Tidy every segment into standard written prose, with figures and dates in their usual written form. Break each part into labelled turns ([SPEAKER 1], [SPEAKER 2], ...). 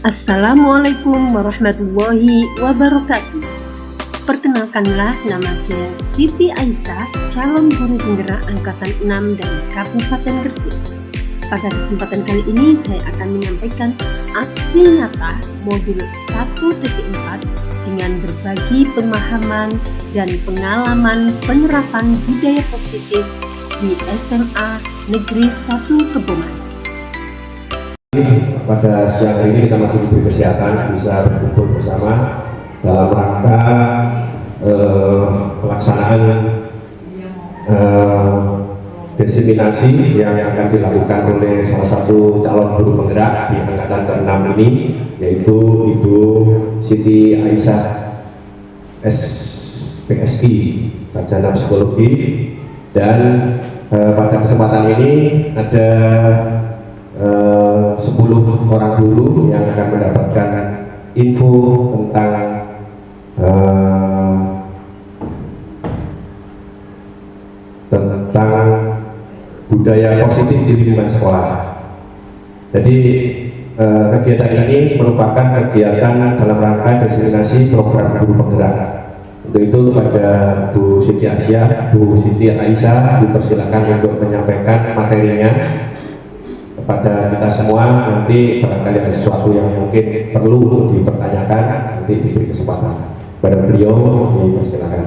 [SPEAKER 1] Assalamualaikum warahmatullahi wabarakatuh. Perkenalkanlah, nama saya Siti Aisyah, calon guru penggerak angkatan 6 dari Kabupaten Gresik. Pada kesempatan kali ini saya akan menyampaikan aksi nyata modul 1.4 dengan berbagi pemahaman dan pengalaman penerapan budaya positif di SMA Negeri 1 Kebomas.
[SPEAKER 2] Pada siang hari ini kita masih diberi kesehatan bisa berkumpul bersama dalam rangka pelaksanaan diseminasi yang akan dilakukan oleh salah satu calon guru penggerak di angkatan ke-6 ini, yaitu Ibu Siti Aisyah SPSI, Sarjana Psikologi. Dan pada kesempatan ini ada 10 orang guru yang akan mendapatkan info tentang budaya positif di lingkungan sekolah. Jadi kegiatan ini merupakan kegiatan dalam rangka diseminasi program guru penggerak. Untuk itu pada Bu Siti Aisyah dipersilakan untuk menyampaikan materinya kepada kita semua. Nanti barangkali ada sesuatu yang mungkin perlu untuk dipertanyakan, nanti diberi kesempatan pada beliau, dipersilakan.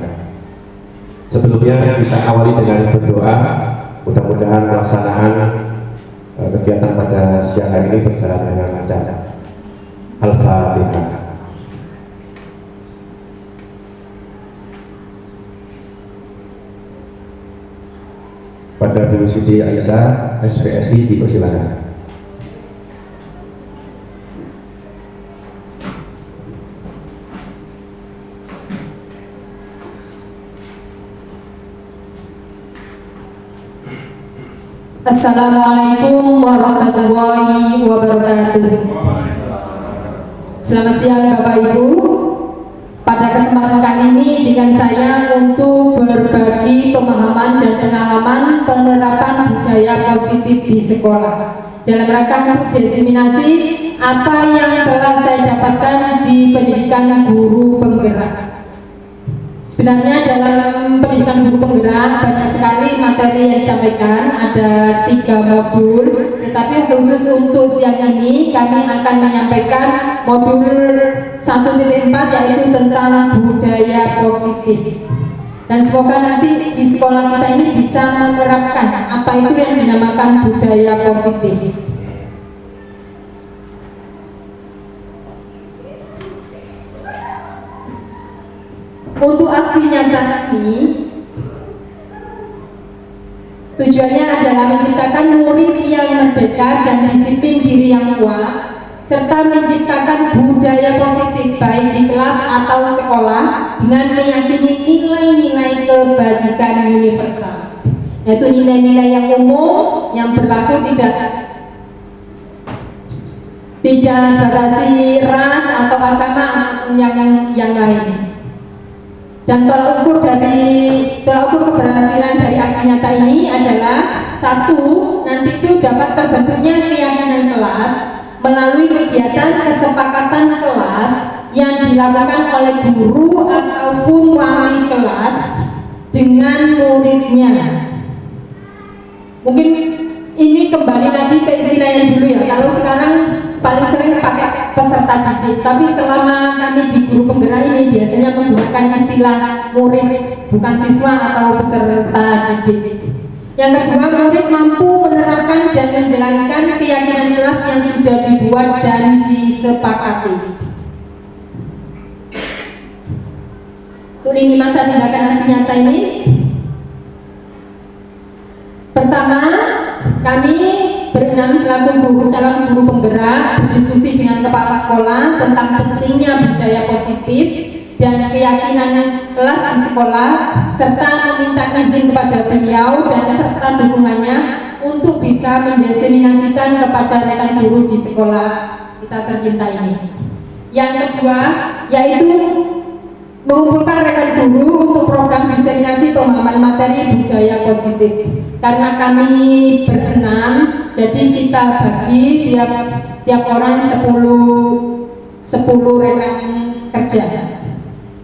[SPEAKER 2] Sebelumnya kita awali dengan berdoa, mudah-mudahan pelaksanaan kegiatan pada siang hari ini berjalan dengan lancar. Al-Fatihah. Pada Bu Siti Aisyah SPSI dipersilakan.
[SPEAKER 3] Assalamualaikum warahmatullahi wabarakatuh. Selamat siang Bapak Ibu. Pada kesempatan kali ini dengan saya untuk berbagi pemahaman dan pengalaman penerapan budaya positif di sekolah dalam rangka untuk diseminasi apa yang telah saya dapatkan di pendidikan guru penggerak. Sebenarnya dalam pendidikan guru penggerak banyak sekali materi yang disampaikan, ada 3 modul, tetapi khusus untuk siang ini kami akan menyampaikan modul 1.4 yaitu tentang budaya positif. Dan semoga nanti di sekolah kita ini bisa menerapkan apa itu yang dinamakan budaya positif. Untuk aksi nyata ini tujuannya adalah menciptakan murid yang merdeka dan disiplin diri yang kuat, serta menciptakan budaya positif baik di kelas atau sekolah dengan meyakini nilai-nilai kebajikan universal, yaitu nilai-nilai yang umum yang berlaku tidak batasi ras atau agama ataupun yang lain. Dan tolak ukur keberhasilan dari aksi nyata ini adalah 1. Nanti itu dapat terbentuknya keyakinan kelas melalui kegiatan kesepakatan kelas yang dilakukan oleh guru ataupun wali kelas dengan muridnya. Mungkin ini kembali lagi ke istilah yang dulu ya. Kalau sekarang paling sering pakai peserta didik, tapi selama kami di guru penggerak ini biasanya menggunakan istilah murid, bukan siswa atau peserta didik. Yang kedua, murid mampu menerapkan dan menjalankan keyakinan kelas yang sudah dibuat dan disepakati. Untuk lini masa tindakan aksi nyata ini, pertama, kami berenam selaku calon guru penggerak berdiskusi dengan kepala sekolah tentang pentingnya budaya positif dan keyakinan kelas di sekolah, serta meminta izin kepada beliau dan serta dukungannya untuk bisa mendiseminasikan kepada rekan guru di sekolah kita tercinta ini. Yang kedua, yaitu mengumpulkan rekan guru untuk program diseminasi pemahaman materi budaya positif. Karena kami berenam, jadi kita bagi tiap tiap orang 10 rekan kerja.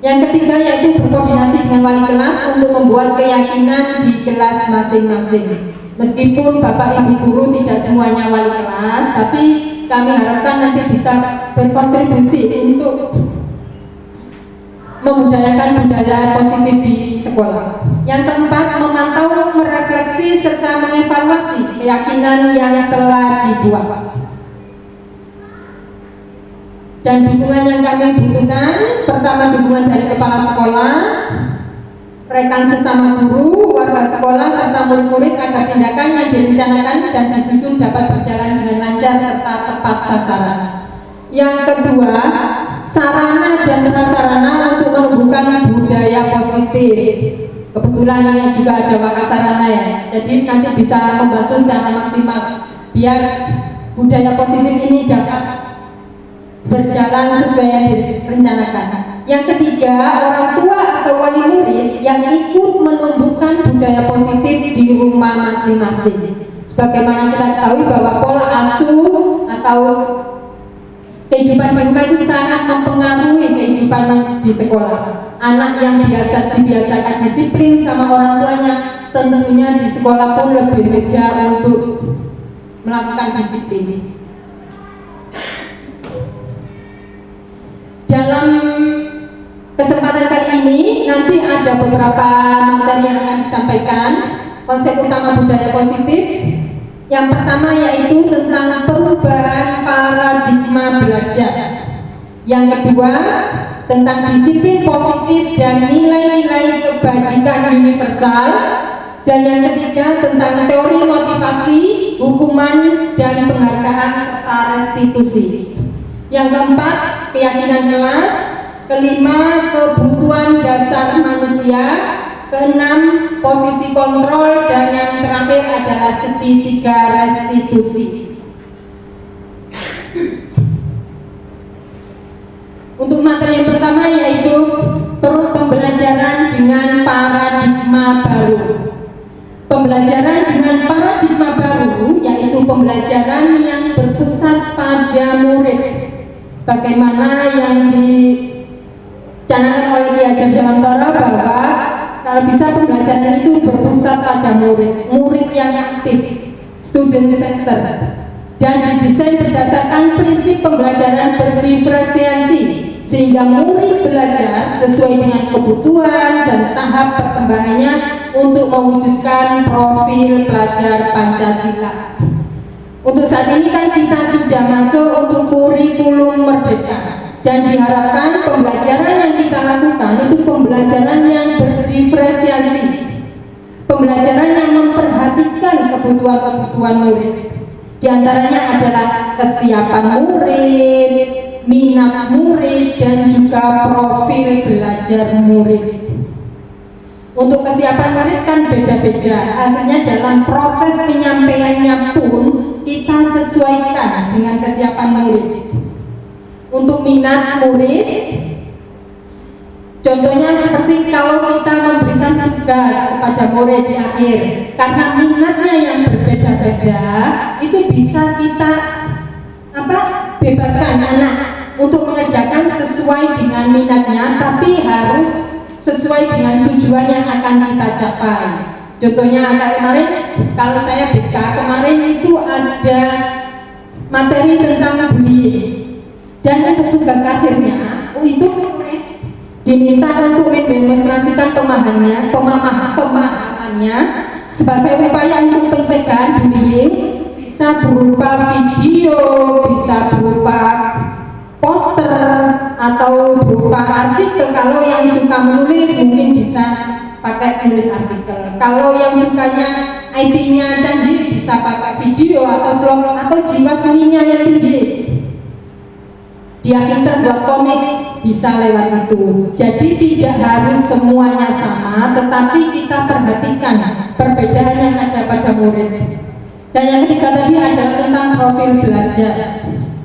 [SPEAKER 3] Yang ketiga yaitu berkoordinasi dengan wali kelas untuk membuat keyakinan di kelas masing-masing. Meskipun Bapak Ibu guru tidak semuanya wali kelas, tapi kami harapkan nanti bisa berkontribusi untuk membudayakan budaya positif di sekolah. Yang keempat, memantau, merefleksi, serta mengevaluasi keyakinan yang telah dibuat. Dan dukungan yang kami butuhkan, pertama dukungan dari kepala sekolah, rekan sesama guru, warga sekolah, serta murid-murid agar tindakan yang direncanakan dan disusun dapat berjalan dengan lancar serta tepat sasaran. Yang kedua, sarana dan prasarana untuk menumbuhkan budaya positif. Kebetulan ini juga ada wakasarana ya, jadi nanti bisa membantu secara maksimal biar budaya positif ini dapat berjalan sesuai yang direncanakan. Yang ketiga, orang tua atau wali murid yang ikut menumbuhkan budaya positif di rumah masing-masing. Sebagaimana kita ketahui bahwa pola asuh atau kehidupan di rumah itu sangat mempengaruhi kehidupan di sekolah. Anak yang dibiasakan disiplin sama orang tuanya, tentunya di sekolah pun lebih mudah untuk melakukan disiplin. Dalam kesempatan kali ini nanti ada beberapa materi yang akan disampaikan. Konsep utama budaya positif yang pertama yaitu tentang perubahan paradigma belajar. Yang kedua tentang disiplin positif dan nilai-nilai kebajikan universal. Dan yang ketiga tentang teori motivasi, hukuman dan penghargaan serta restitusi. Yang keempat, keyakinan kelas. Kelima, kebutuhan dasar manusia. Keenam, posisi kontrol. Dan yang terakhir adalah segitiga restitusi. Untuk materi yang pertama yaitu pembelajaran dengan paradigma baru. Pembelajaran dengan paradigma baru yaitu pembelajaran yang berpusat pada murid. Sebagaimana yang dicanangkan oleh Ki Hajar Dewantara bahwa kalau bisa pembelajaran itu berpusat pada murid yang aktif, student center, dan didesain berdasarkan prinsip pembelajaran berdiferensiasi sehingga murid belajar sesuai dengan kebutuhan dan tahap perkembangannya untuk mewujudkan profil pelajar Pancasila. Untuk saat ini kan kita sudah masuk untuk kurikulum merdeka dan diharapkan pembelajaran yang kita lakukan itu pembelajaran yang berdiferensiasi, pembelajaran yang memperhatikan kebutuhan-kebutuhan murid. Di antaranya adalah kesiapan murid, minat murid, dan juga profil belajar murid. Untuk kesiapan murid kan beda-beda, akhirnya dalam proses penyampaiannya pun kita sesuaikan dengan kesiapan murid. Untuk minat murid, contohnya seperti kalau kita memberikan tugas kepada murid di akhir, karena minatnya yang berbeda-beda, itu bisa kita bebaskan anak untuk mengerjakan sesuai dengan minatnya, tapi harus sesuai dengan tujuan yang akan kita capai. Contohnya kemarin kalau saya BK kemarin itu ada materi tentang bullying, dan untuk tugas akhirnya itu diminta untuk mendemonstrasikan pemahamannya sebagai upaya untuk pencegahan bullying, bisa berupa video, bisa berupa poster atau berupa artikel. Kalau yang suka menulis mungkin bisa pakai tulis artikel. Kalau yang sukanya IT-nya canggih bisa pakai video atau vlog, atau jiwa seninya yang tinggi, dia pintar buat komik, bisa lewat itu. Jadi tidak harus semuanya sama, tetapi kita perhatikan perbedaan yang ada pada murid. Dan yang ketiga tadi adalah tentang profil belajar.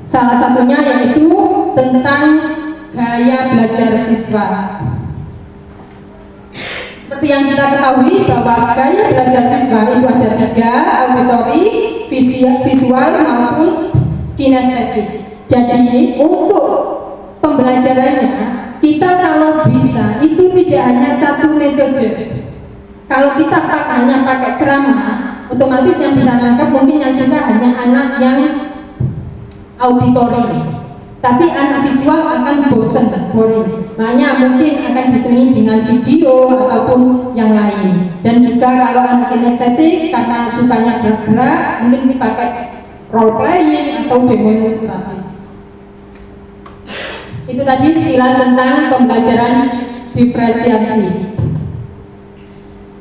[SPEAKER 3] Salah satunya yaitu tentang gaya belajar siswa. Seperti yang kita ketahui bahwa gaya belajar siswa itu ada 3, auditori, visual maupun kinestetik. Jadi untuk pembelajarannya kita kalau bisa itu tidak hanya satu metode. Kalau kita hanya pakai ceramah, otomatis yang bisa nangkap mungkin yang suka hanya anak yang auditori. Tapi anak visual akan bosan, boring. Makanya mungkin akan diselingi dengan video ataupun yang lain. Dan juga kalau anak kinestetik karena sukanya gerak-gerak, mungkin dipakai role playing atau demonstrasi. Itu tadi sekilas tentang pembelajaran diferensiasi.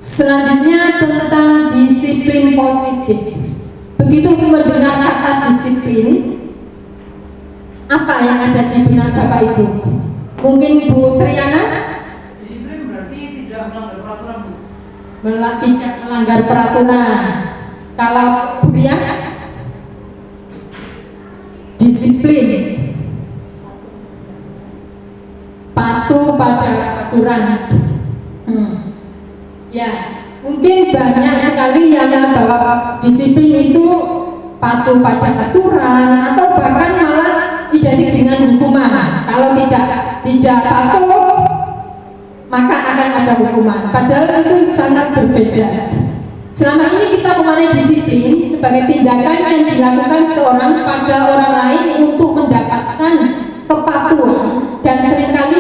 [SPEAKER 3] Selanjutnya tentang disiplin positif. Begitu mendengar kata disiplin, apa yang ada di benak Bapak Ibu? Mungkin Bu Triana?
[SPEAKER 4] Disiplin berarti tidak melanggar peraturan, Bu.
[SPEAKER 3] Tidak melanggar peraturan. Kalau Bu Ria? Disiplin patuh pada aturan. Ya, mungkin banyak sekali yang bahwa disiplin itu patuh pada aturan atau bahkan malah identik dengan hukuman. Kalau tidak patuh maka akan ada hukuman. Padahal itu sangat berbeda. Selama ini kita memaknai disiplin sebagai tindakan yang dilakukan seorang pada orang lain untuk mendapatkan kepatuhan dan seringkali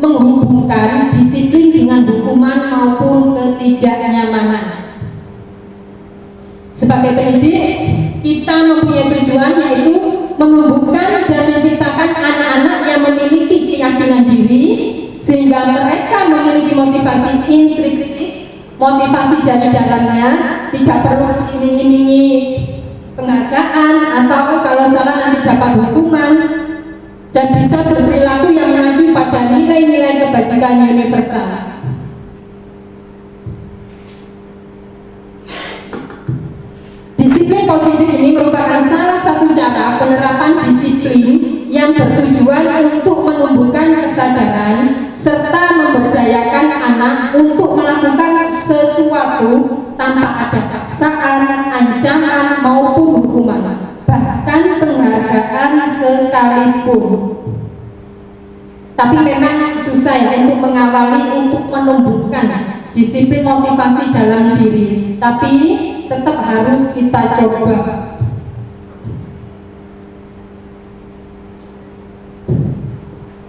[SPEAKER 3] menghubungkan disiplin dengan hukuman maupun ketidaknyamanan. Sebagai pendidik, kita mempunyai tujuan yaitu menumbuhkan dan menciptakan anak-anak yang memiliki keyakinan diri sehingga mereka memiliki motivasi intrinsik, motivasi dari dalamnya, tidak perlu diiming-imingi penghargaan atau kalau salah nanti dapat hukuman, dan bisa berperilaku yang mengacu pada nilai-nilai kebajikan universal. Disiplin positif ini merupakan salah satu cara penerapan disiplin yang bertujuan untuk menumbuhkan kesadaran serta memberdayakan anak untuk melakukan sesuatu tanpa ada paksaan, ancaman maupun hukuman, bahkan penghargaan sekalipun. Tapi memang susah ya untuk mengawali, untuk menumbuhkan disiplin motivasi dalam diri. Tapi tetap harus kita coba.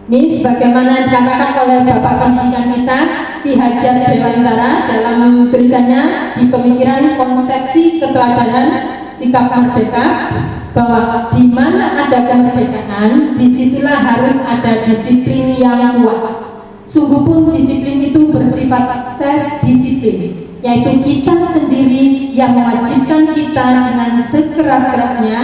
[SPEAKER 3] Ini sebagaimana dikatakan oleh Bapak Pendidikan kita Ki Hajar Dewantara dalam tulisannya di Pemikiran Konsepsi Keteladanan Sikap Merdeka, bahwa di mana ada kemerdekaan, disitulah harus ada disiplin yang kuat. Sungguh pun disiplin itu bersifat self-disiplin, yaitu kita sendiri yang mewajibkan kita dengan sekeras-kerasnya.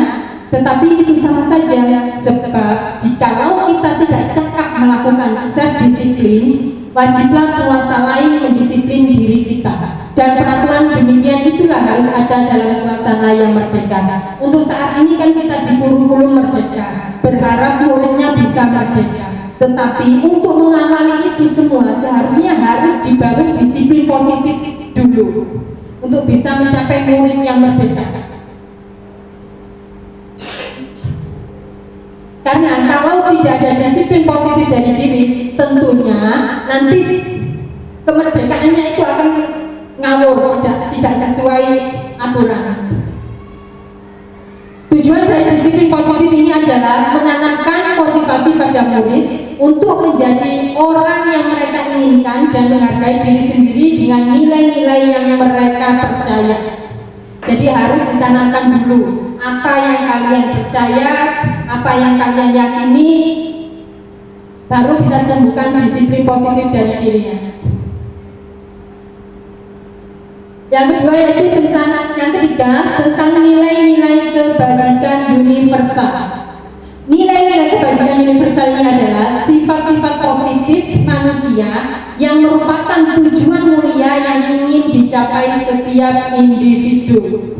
[SPEAKER 3] Tetapi itu sama saja, sebab jikalau kita tidak cekap melakukan self-disiplin, wajiblah penguasa lain mendisiplin diri kita. Dan peraturan demikian itulah harus ada dalam suasana yang merdeka. Untuk saat ini kan kita di kurikulum merdeka, berharap muridnya bisa merdeka. Tetapi untuk mengawali itu semua seharusnya harus dibangun disiplin positif dulu untuk bisa mencapai murid yang merdeka. Karena kalau tidak ada disiplin positif dari diri, tentunya nanti kemerdekaannya itu akan ngawur, tidak sesuai aturan. Tujuan dari disiplin positif ini adalah menanamkan motivasi pada murid untuk menjadi orang yang mereka inginkan dan menghargai diri sendiri dengan nilai-nilai yang mereka percaya. Jadi harus ditanamkan dulu apa yang kalian percaya, apa yang kalian yakini, baru bisa tumbuhkan disiplin positif dari dirinya. Yang kedua yaitu yang ketiga tentang nilai-nilai kebajikan universal. Nilai-nilai kebajikan universal ini adalah sifat-sifat positif manusia yang merupakan tujuan mulia yang ingin dicapai setiap individu.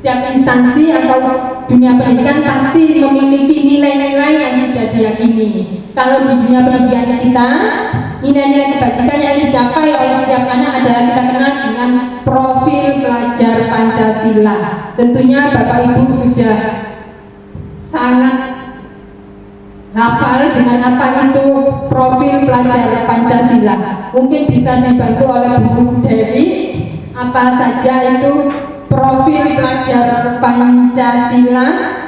[SPEAKER 3] setiap instansi atau dunia pendidikan pasti memiliki nilai-nilai yang sudah diyakini. Kalau di dunia pendidikan kita, nilai-nilai kebajikan yang dicapai oleh setiap anak adalah kita kenal dengan profil pelajar Pancasila. Tentunya Bapak Ibu sudah sangat hafal dengan apa itu profil pelajar Pancasila. Mungkin bisa dibantu oleh Bu Dewi apa saja itu profil pelajar Pancasila.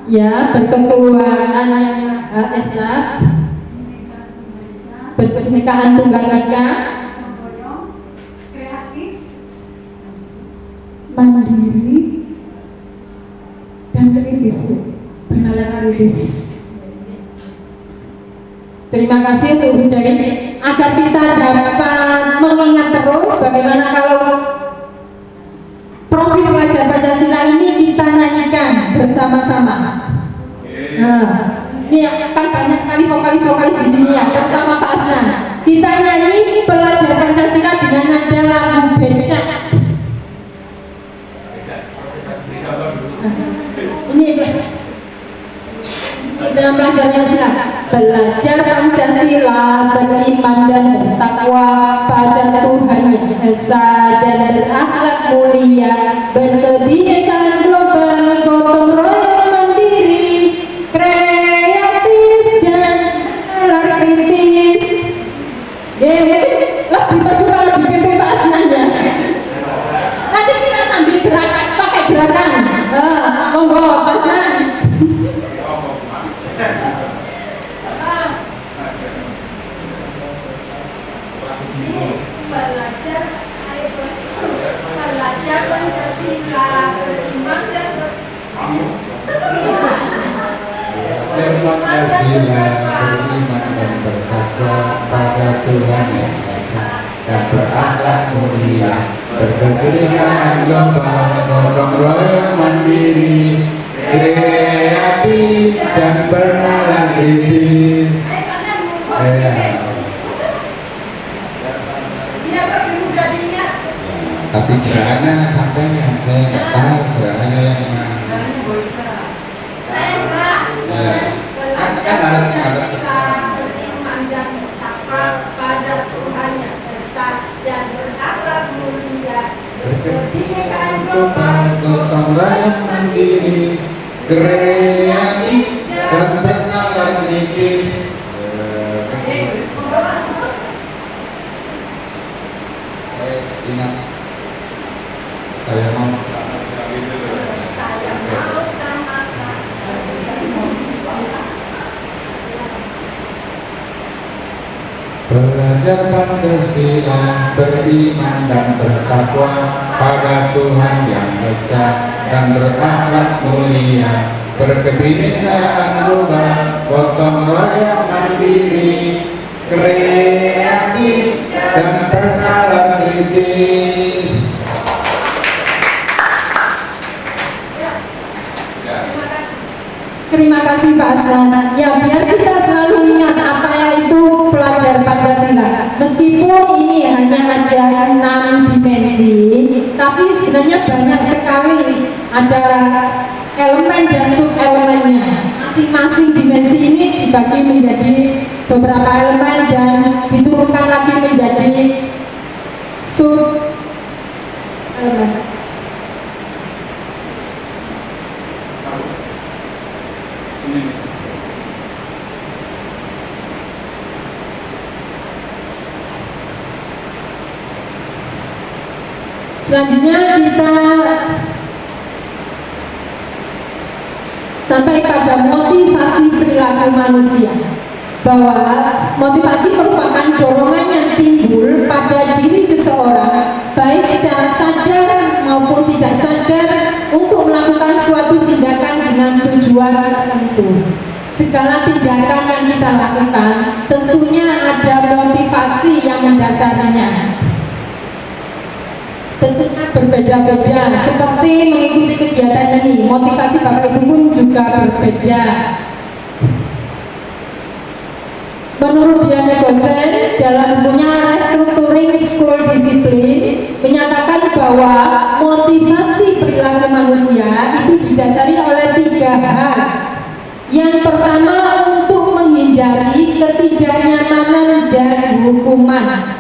[SPEAKER 3] Ya, berketuhanan yang Maha Esa, berkebinekaan tunggal ika,
[SPEAKER 5] kreatif,
[SPEAKER 3] mandiri, dan kritis, bernalar kritis. Terima kasih untuk Bu Dewi. Agar kita dapat mengingat terus bagaimana kalau profil pelajar Pancasila ini kita nyanyikan bersama-sama. Nah, ini kan banyak sekali vokalis-vokalis di sini ya, terutama Pak Asnan. Kita nyanyi pelajar Pancasila dengan nada lagu becak. Ini dalam pelajar Pancasila. Belajar Pancasila, beriman dan bertakwa pada Tuhan Yang Esa dan berakhlak mulia, berkebinekaan global, gotong royong mandiri, kreatif dan nalar kritis. Ya, lebih perlu kalau di PP Pak Asnan ya. Nanti kita sambil gerakan, pakai gerakan. Monggo Pak Asnan.
[SPEAKER 5] belajar Pancasila, beriman dan
[SPEAKER 6] Pancasila, beriman dan bertakwa pada Tuhan Yang Esa dan berakhlak mulia, berkebinekaan global, gotong royong mandiri, kreatif dan bernalar kritis. Tapi gerakannya sampai yang saya nggak tahu gerakannya yang mana. Kan harus menghadap ke sana.
[SPEAKER 5] beriman dan bertakwa pada Tuhan Yang Esa dan berakhlak mulia, berkebinekaan global,
[SPEAKER 6] gotong royong mandiri, kreatif dan bernalar kritis. Ingat, saya mau belajar Pancasila, beriman dan bertakwa pada Tuhan Yang Esa dan berakhlak mulia, berkebinekaan global, gotong royong mandiri, kreatif dan bernalar kritis.
[SPEAKER 3] Terima kasih Pak Asnan. Ya, biar kita selalu ingat apa itu pelajar Pancasila. Meskipun ini hanya ada 6 dimensi, tapi sebenarnya banyak sekali ada elemen dan sub-elemennya. Masing-masing dimensi ini dibagi menjadi beberapa elemen dan diturunkan lagi menjadi sub-elemen. Selanjutnya kita sampai pada motivasi perilaku manusia, bahwa motivasi merupakan dorongan yang timbul pada diri seseorang baik secara sadar maupun tidak sadar untuk melakukan suatu tindakan dengan tujuan tertentu. Segala tindakan yang kita lakukan tentunya ada motivasi yang mendasarinya. Tentunya berbeda-beda, seperti mengikuti kegiatan ini, motivasi Bapak Ibu pun juga berbeda. Menurut Diana Gosen dalam bukunya Restructuring School Discipline menyatakan bahwa motivasi perilaku manusia itu didasari oleh 3 hal. Yang pertama, untuk menghindari ketidaknyamanan dan hukuman.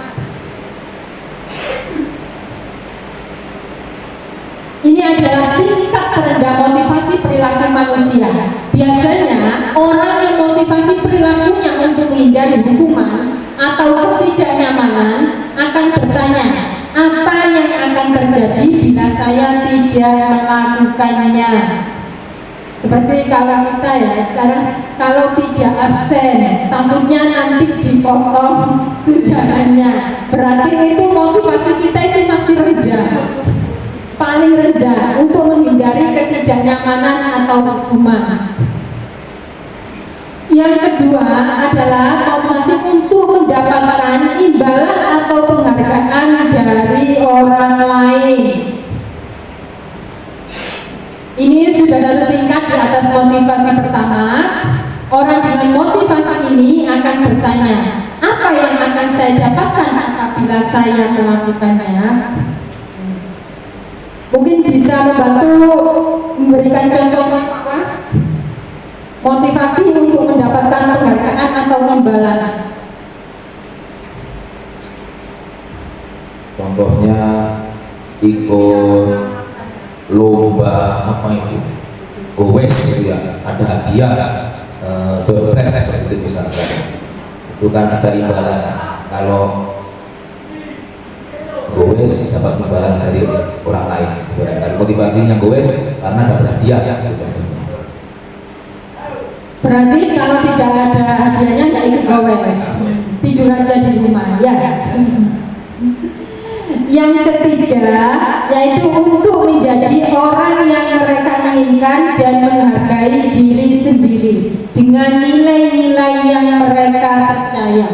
[SPEAKER 3] Ini adalah tingkat terendah motivasi perilaku manusia. Biasanya orang yang motivasi perilakunya untuk menghindari hukuman atau ketidaknyamanan akan bertanya, apa yang akan terjadi bila saya tidak melakukannya? Seperti kalau kita ya sekarang, kalau tidak absen takutnya nanti dipotong tunjangannya. Berarti itu motivasi kita itu masih rendah, paling rendah untuk menghindari ketidaknyamanan atau hukuman. Yang kedua adalah motivasi untuk mendapatkan imbalan atau penghargaan dari orang lain. Ini sudah satu tingkat di atas motivasi pertama. Orang dengan motivasi ini akan bertanya, apa yang akan saya dapatkan apabila saya melakukannya? Mungkin bisa membantu memberikan contoh apa? Motivasi untuk mendapatkan penghargaan atau imbalan.
[SPEAKER 7] Contohnya ikut lomba apa itu, gowes gitu ya, ada hadiah door prize seperti itu misalkan, itu kan ada imbalan. Kalau gowes dapat imbalan dari orang lain, kalau motivasinya gowes karena dapat hadiah gitu.
[SPEAKER 3] Berarti kalau tidak ada hadiahnya nggak ikut gowes, tidur aja di rumah ya. Yang ketiga yaitu untuk menjadi orang yang mereka inginkan dan menghargai diri sendiri dengan nilai-nilai yang mereka percaya.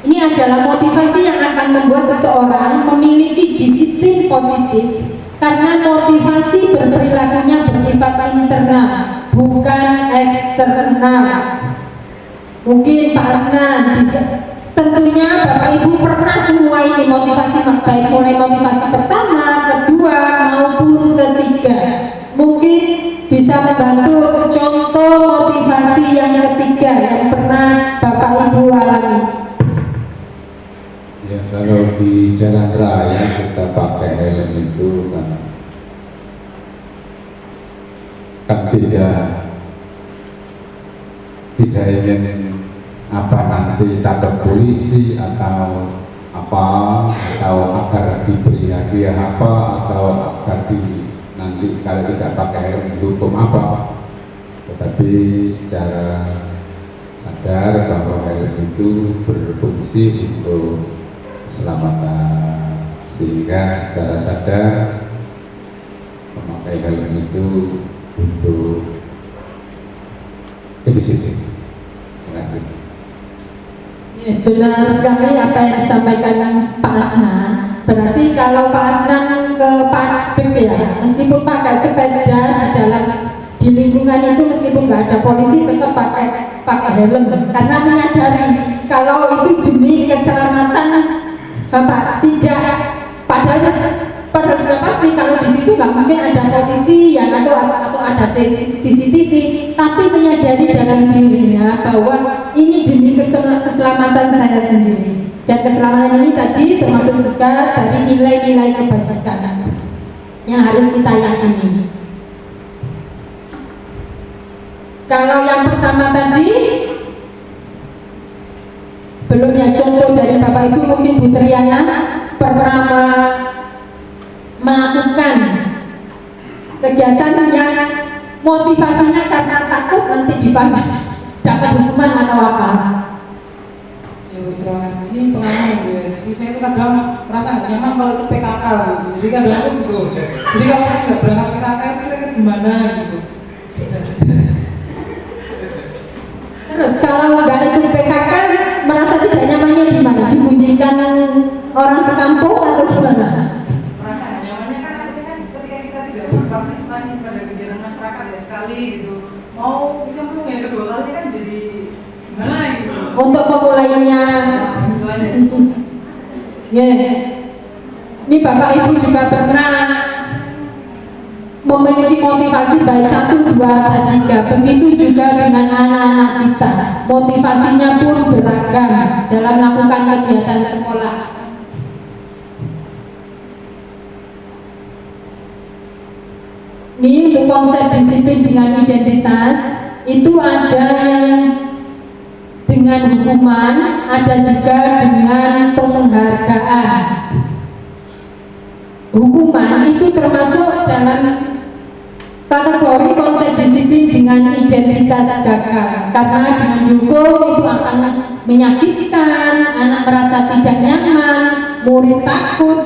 [SPEAKER 3] Ini adalah motivasi yang akan membuat seseorang memiliki disiplin positif, karena motivasi berperilakunya bersifat internal, bukan eksternal. Mungkin Pak Asnan bisa, tentunya Bapak Ibu pernah semua ini motivasi, baik mulai motivasi pertama, kedua maupun ketiga. Mungkin bisa membantu contoh motivasi yang ketiga yang pernah Bapak Ibu alami.
[SPEAKER 6] Ya, kalau di jalan raya kita pakai helm itu kan tidak ingin apa nanti tangkap polisi atau apa, atau agar diberi hadiah apa, atau agar nanti kalau tidak pakai helm dihukum apa. Tetapi secara sadar bahwa helm itu berfungsi untuk keselamatan, sehingga secara sadar memakai helm itu untuk kedisiplinan. Terima kasih.
[SPEAKER 3] Ya, benar sekali apa yang disampaikan Pak Asnan. Berarti kalau Pak Asnan ke Padek ya, meskipun pakai sepeda di lingkungan itu, meskipun nggak ada polisi tetap pakai helm, karena menyadari kalau itu demi keselamatan Bapak. Tidak, padahal sudah pasti kalau di situ nggak mungkin ada polisi ya, atau ada CCTV, tapi menyadari dalam dirinya bahwa ini demi keselamatan saya sendiri, dan keselamatan ini tadi termasuk juga dari nilai-nilai kebajikan yang harus kita yakini. Kalau yang pertama tadi belum ya, contoh dari Bapak Ibu, mungkin Bu Triana pernah melakukan kegiatan yang motivasinya karena takut nanti dipanggil dapat hukuman atau apa.
[SPEAKER 4] Ya, terima kasih. Ini pengalaman ya. Jadi saya itu kadang merasa nggak nyaman kalau itu PKK gitu. Jadi kadang itu gitu. Jadi kalau saya nggak berangkat PKK itu kira-kira gimana gitu.
[SPEAKER 3] Terus kalau nggak ikut PKK merasa tidak nyamannya di mana? Dibunyikan orang sekampung atau gimana?
[SPEAKER 4] Merasa nggak nyamannya kan artinya kan ketika kita tidak berpartisipasi pada kegiatan masyarakat ya sekali gitu. Mau nyemplung ya kedua
[SPEAKER 3] untuk memulainya. Ini Bapak Ibu juga pernah memiliki motivasi baik 1, 2, 3. Begitu juga dengan anak-anak kita. Motivasinya pun beragam dalam melakukan kegiatan sekolah. Ini untuk konsep disiplin dengan identitas itu ada yang dengan hukuman, ada juga dengan penghargaan. Hukuman itu termasuk dalam kategori konsep disiplin dengan identitas gagal, karena dengan dihukum itu akan menyakitkan, anak merasa tidak nyaman, murid takut,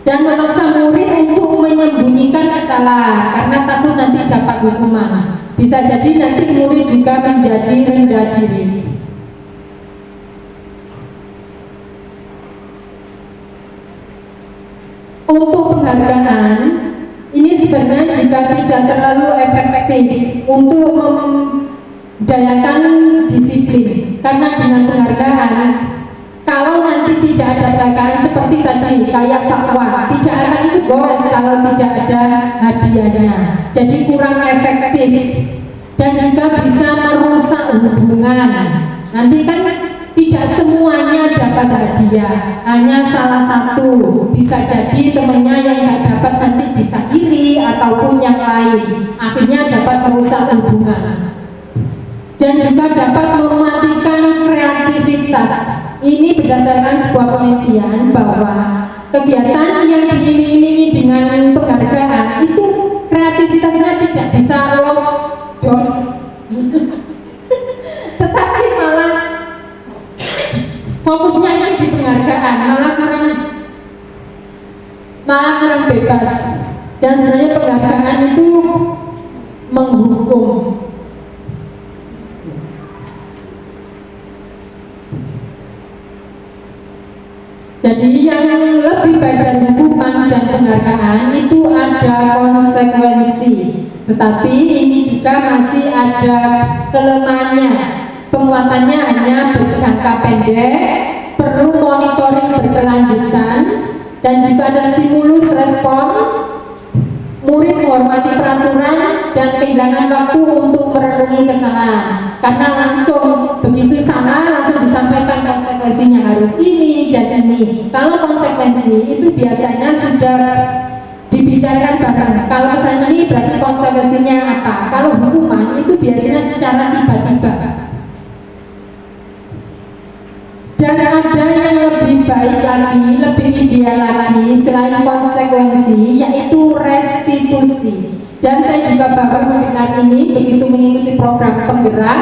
[SPEAKER 3] dan memaksa murid untuk menyembunyikan kesalahan karena takut nanti dapat hukuman. Bisa jadi nanti murid juga menjadi rendah diri. Untuk penghargaan ini sebenarnya juga tidak terlalu efektif untuk memdayakan disiplin, karena dengan penghargaan, kalau nanti tidak ada penghargaan seperti tadi kayak takwa, tidak akan itu goles kalau tidak ada hadiahnya, jadi kurang efektif dan juga bisa merusak hubungan. Nanti kan tidak semuanya dapat hadiah, hanya salah satu. Bisa jadi temannya yang tidak dapat nanti bisa iri ataupun yang lain, akhirnya dapat merusak hubungan dan juga dapat mematikan kreativitas. Ini berdasarkan sebuah penelitian bahwa kegiatan yang diiming-imingi dengan penghargaan itu kreativitasnya tidak bisa lost down tetapi malah fokusnya ini di penghargaan, malah kurang bebas. Dan sebenarnya penghargaan itu menghukum. Jadi yang lebih baik dari hukuman dan penghargaan itu ada konsekuensi, tetapi ini juga masih ada kelemahannya. Penguatannya hanya berjangka pendek, perlu monitoring berkelanjutan, dan juga ada stimulus respon. Murid menghormati peraturan dan kehilangan waktu untuk merenungi kesalahan, karena langsung begitu salah langsung disampaikan konsekuensinya harus ini dan ini. Kalau konsekuensi itu biasanya sudah dibicarakan bareng. Kalau kesalahan ini berarti konsekuensinya apa. Kalau hukuman itu biasanya secara tiba-tiba. Dan ada yang lebih baik lagi, lebih ideal lagi selain konsekuensi, yaitu restitusi. Dan saya juga baru mendengar ini begitu mengikuti program penggerak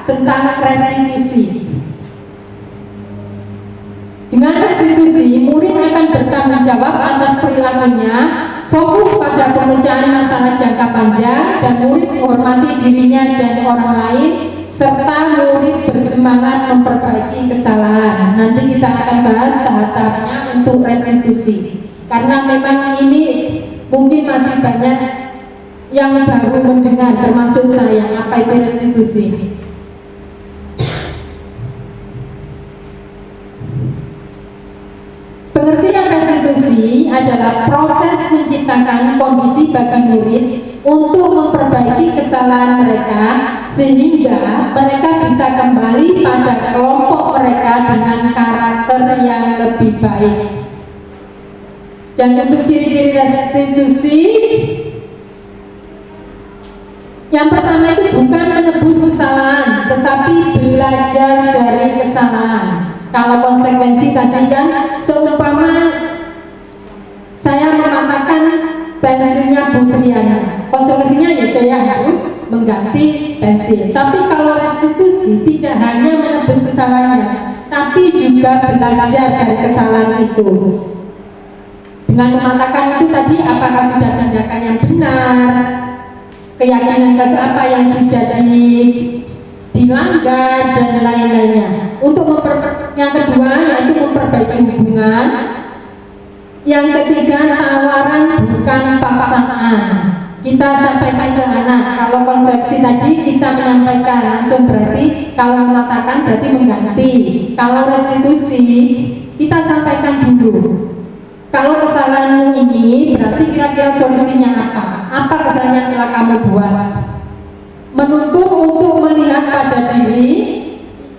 [SPEAKER 3] tentang restitusi. Dengan restitusi, murid akan bertanggung jawab atas perilakunya, fokus pada pemecahan masalah jangka panjang, dan murid menghormati dirinya dan orang lain, serta murid bersemangat memperbaiki kesalahan. Nanti kita akan bahas tahap-tahapnya untuk restitusi, karena memang ini mungkin masih banyak yang baru mendengar, termasuk saya, apa itu restitusi. Pengertian restitusi adalah proses menciptakan kondisi bagi murid untuk memperbaiki kesalahan mereka sehingga mereka bisa kembali pada kelompok mereka dengan karakter yang lebih baik. Dan untuk ciri-ciri restitusi, yang pertama itu bukan menebus kesalahan, tetapi belajar dari kesalahan. Kalau konsekuensi tadi kan seumpama saya mengatakan pensilnya Bu Triana, konsekuensinya ya saya harus mengganti pensil. Tapi kalau restitusi tidak hanya menebus kesalahannya, tapi juga belajar dari kesalahan itu. Dengan mengatakan itu tadi, apakah sudah tindakan yang benar, keyakinan apa yang sudah dilanggar dan lain-lainnya. Untuk yang kedua yaitu memperbaiki hubungan. Yang ketiga, tawaran bukan paksaan. Kita sampaikan ke anak, kalau konsepsi tadi kita menyampaikan langsung berarti kalau mengatakan berarti mengganti. Kalau restitusi kita sampaikan dulu. Kalau kesalahanmu ini berarti kira-kira solusinya apa? Apa kesalahan yang telah kamu buat? Menuntut untuk melihat pada diri.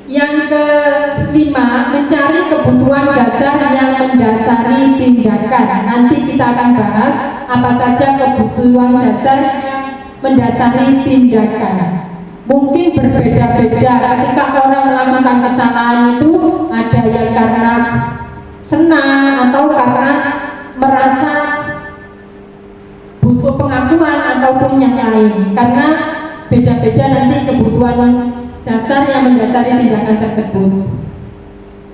[SPEAKER 3] Yang kelima, mencari kebutuhan dasar yang mendasari tindakan. Nanti kita akan bahas apa saja kebutuhan dasar yang mendasari tindakan. Mungkin berbeda-beda ketika orang melakukan kesalahan itu, ada yang karena senang atau karena merasa butuh pengakuan ataupun yang lain. Karena beda-beda nanti kebutuhan dasar yang mendasari tindakan tersebut.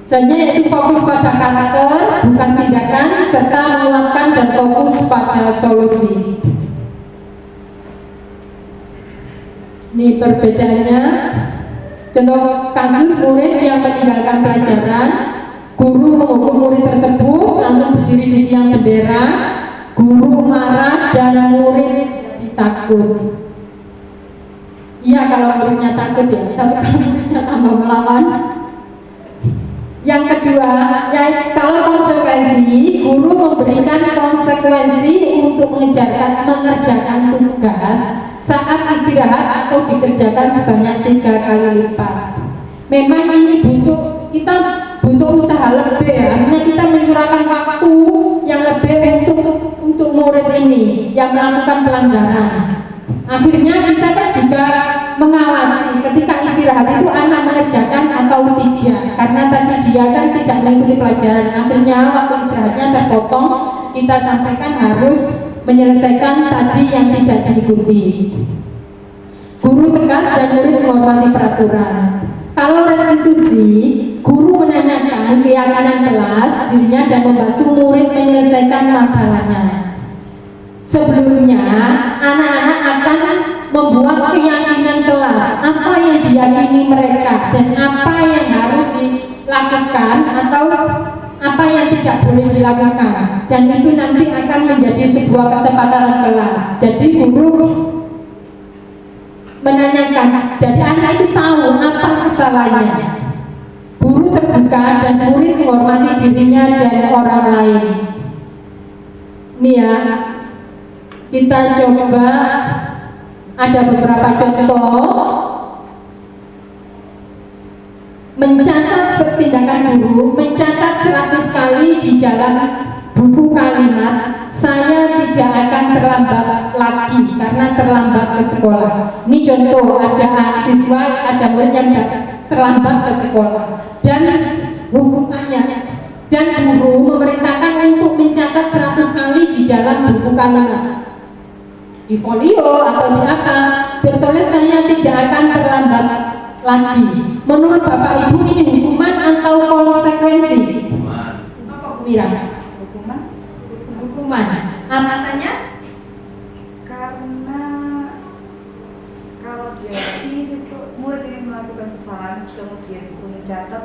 [SPEAKER 3] Selanjutnya yaitu fokus pada karakter, bukan tindakan, serta menguatkan dan fokus pada solusi. Ini perbedaannya. Contoh kasus murid yang meninggalkan pelajaran, guru menghukum murid tersebut langsung berdiri di tiang bendera, guru marah dan murid ditakut. Iya kalau muridnya takut ya, tapi kalau muridnya tambah melawan. Yang kedua, ya kalau konsekuensi, guru memberikan konsekuensi untuk mengerjakan tugas saat istirahat atau dikerjakan sebanyak 3 kali lipat. Memang ini kita butuh usaha lebih ya, artinya kita mencurahkan waktu yang lebih untuk murid ini yang melakukan pelanggaran. Akhirnya kita kan juga mengawasi ketika istirahat itu anak mengerjakan atau tidak, karena tadi dia kan tidak mengikuti pelajaran. Akhirnya waktu istirahatnya terpotong, kita sampaikan harus menyelesaikan tadi yang tidak diikuti. Guru tegas dan murid menghormati peraturan. Kalau restitusi, guru menanyakan keyakinan kelas dirinya dan membantu murid menyelesaikan masalahnya. Sebelumnya, anak-anak akan membuat keyakinan kelas, apa yang diyakini mereka dan apa yang harus dilakukan atau apa yang tidak boleh dilakukan, dan itu nanti akan menjadi sebuah kesepakatan kelas. Jadi guru menanyakan, jadi anak itu tahu apa kesalahannya. Guru terbuka dan murid menghormati dirinya dan orang lain. Ini ya, kita coba ada beberapa contoh. Mencatat tindakan guru, mencatat 100 kali di dalam buku kalimat, saya tidak akan terlambat lagi karena terlambat ke sekolah. Ini contoh, ada siswa, ada murid yang terlambat ke sekolah dan hukumannya. Dan guru memerintahkan untuk mencatat 100 kali di dalam buku kalimat, di folio atau di apa, tertulis saya tidak akan terlambat lagi. Menurut Bapak Ibu ini hukuman atau konsekuensi? Apa Bu Mira? Hukuman. Alasannya?
[SPEAKER 8] Karena kalau dia murid ini melakukan kesalahan kemudian disuruh mencatat,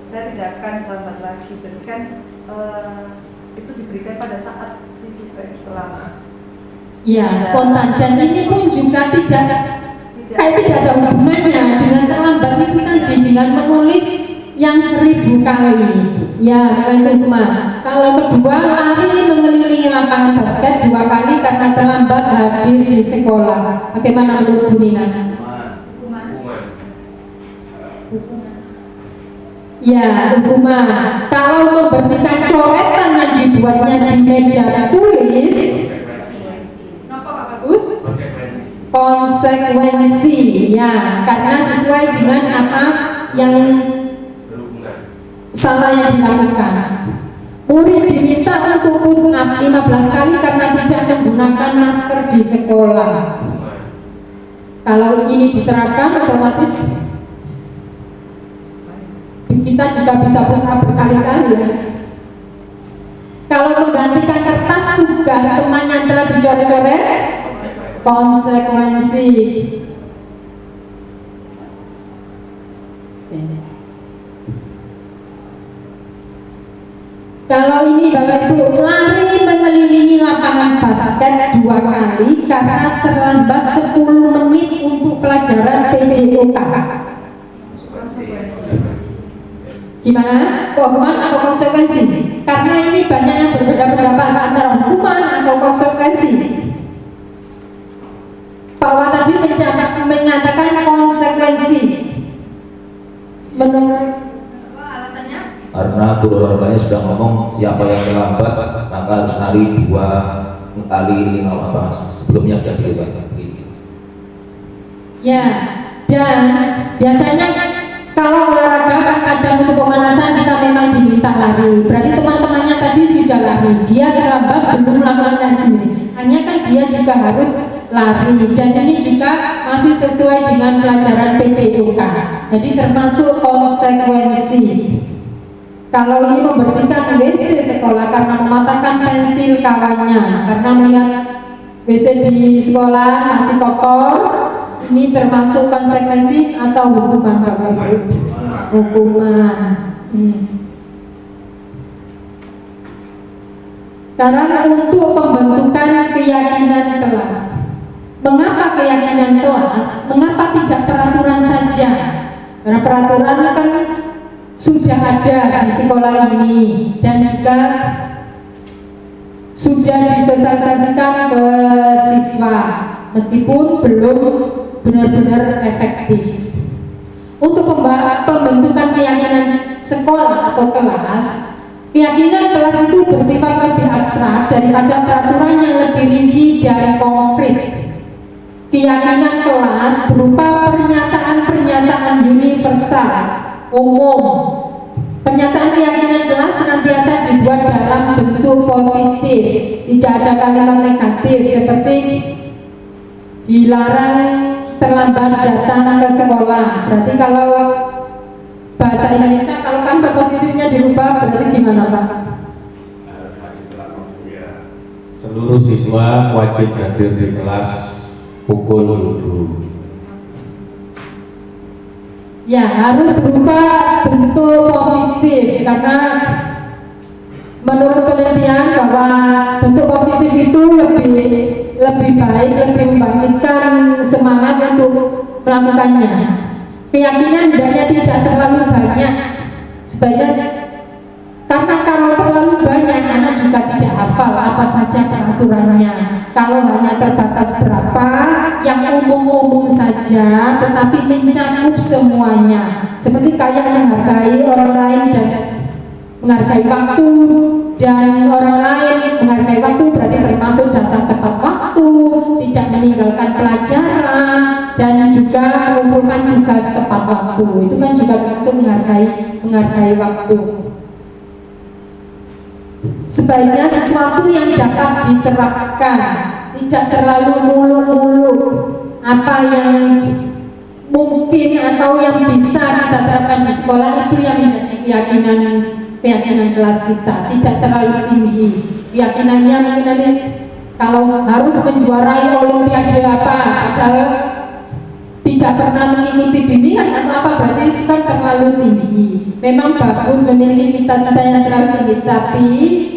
[SPEAKER 8] saya tidak akan terlambat lagi. Berikan itu diberikan pada saat si siswa itu telah.
[SPEAKER 3] Ya, spontan. Dan ini pun juga tidak ada hubungannya dengan terlambat itu tadi, dengan menulis yang 1000 kali. Ya, memang itu hukuman. Kalau kedua, lari mengelilingi lapangan basket 2 kali karena terlambat hadir di sekolah. Bagaimana menurut Bu Nina? Ya, hukuman. Kalau membersihkan coretan yang dibuatnya di meja tulis, konsekuensi, ya, karena sesuai dengan apa yang salah yang dilakukan. Murid diminta untuk push up 15 kali karena tidak menggunakan masker di sekolah. Kalau ini diterapkan, otomatis kita juga bisa push up berkali-kali ya. Kalau menggantikan kertas tugas teman yang telah dicoret-coret, konsekuensi. Kalau ini Bapak Ibu, lari mengelilingi lapangan basket 2 kali karena terlambat 10 menit Gimana? Hukuman atau konsekuensi? Karena ini banyak yang berbeda pendapat antara hukuman atau konsekuensi. Pak Wah tadi mengatakan konsekuensi. Menurut
[SPEAKER 5] Alasannya?
[SPEAKER 7] Karena guru olahraganya sudah ngomong siapa yang terlambat maka harus nari 2 kali 5 apa sebelumnya sudah dilakukan.
[SPEAKER 3] ya, dan biasanya kalau olahraga kan kadang untuk pemanasan kita memang diminta lari. Berarti teman-temannya tadi sudah lari, dia terlambat belum melakukan lari sendiri. Hanya kan dia juga harus lari, dan ini juga masih sesuai dengan pelajaran PJOK. Jadi termasuk konsekuensi. Kalau ini membersihkan WC sekolah karena mematahkan pensil kawannya, karena melihat WC di sekolah masih kotor, ini termasuk konsekuensi atau hukuman Bapak Ibu? Hukuman. Sekarang untuk pembentukan keyakinan kelas. Mengapa keyakinan kelas? Mengapa tidak peraturan saja? Karena peraturan kan sudah ada di sekolah ini dan juga sudah disosialisasikan ke siswa, meskipun belum benar-benar efektif. Untuk pembentukan keyakinan sekolah atau kelas, keyakinan kelas itu bersifat lebih abstrak daripada peraturan yang lebih rinci dan konkret. Keyakinan kelas berupa pernyataan-pernyataan universal, umum. Pernyataan keyakinan kelas senantiasa dibuat dalam bentuk positif, tidak ada kalimat negatif seperti dilarang terlambat datang ke sekolah. Berarti kalau bahasa Indonesia, kalau kan positifnya dirubah berarti gimana Pak?
[SPEAKER 2] Seluruh siswa wajib hadir di kelas pukul 7.
[SPEAKER 3] Ya, harus berupa bentuk positif, karena menurut penelitian bahwa bentuk positif itu lebih baik, lebih membangkitkan semangat untuk melakukannya. Keyakinan hendaknya tidak terlalu banyak, sebaiknya, karena kalau terlalu banyak anak juga tidak hafal apa saja peraturannya. Kalau hanya terbatas berapa yang umum-umum saja tetapi mencakup semuanya, seperti kayak menghargai orang lain dan menghargai waktu, dan orang lain menghargai waktu berarti termasuk datang tepat waktu, tidak meninggalkan pelajaran, dan juga mengumpulkan tugas tepat waktu. Itu kan juga termasuk menghargai waktu. Sebaiknya sesuatu yang dapat diterapkan, tidak terlalu muluk-muluk. Apa yang mungkin atau yang bisa kita terapkan di sekolah itu yang menjadi keyakinan kelas kita, tidak terlalu tinggi. Keyakinannya mungkin nanti kalau harus menjuarai olimpiade apa, padahal tidak pernah mengikuti bimbingan atau apa, berarti itu kan terlalu tinggi. Memang bagus memiliki cita-cita yang terlalu tinggi, tapi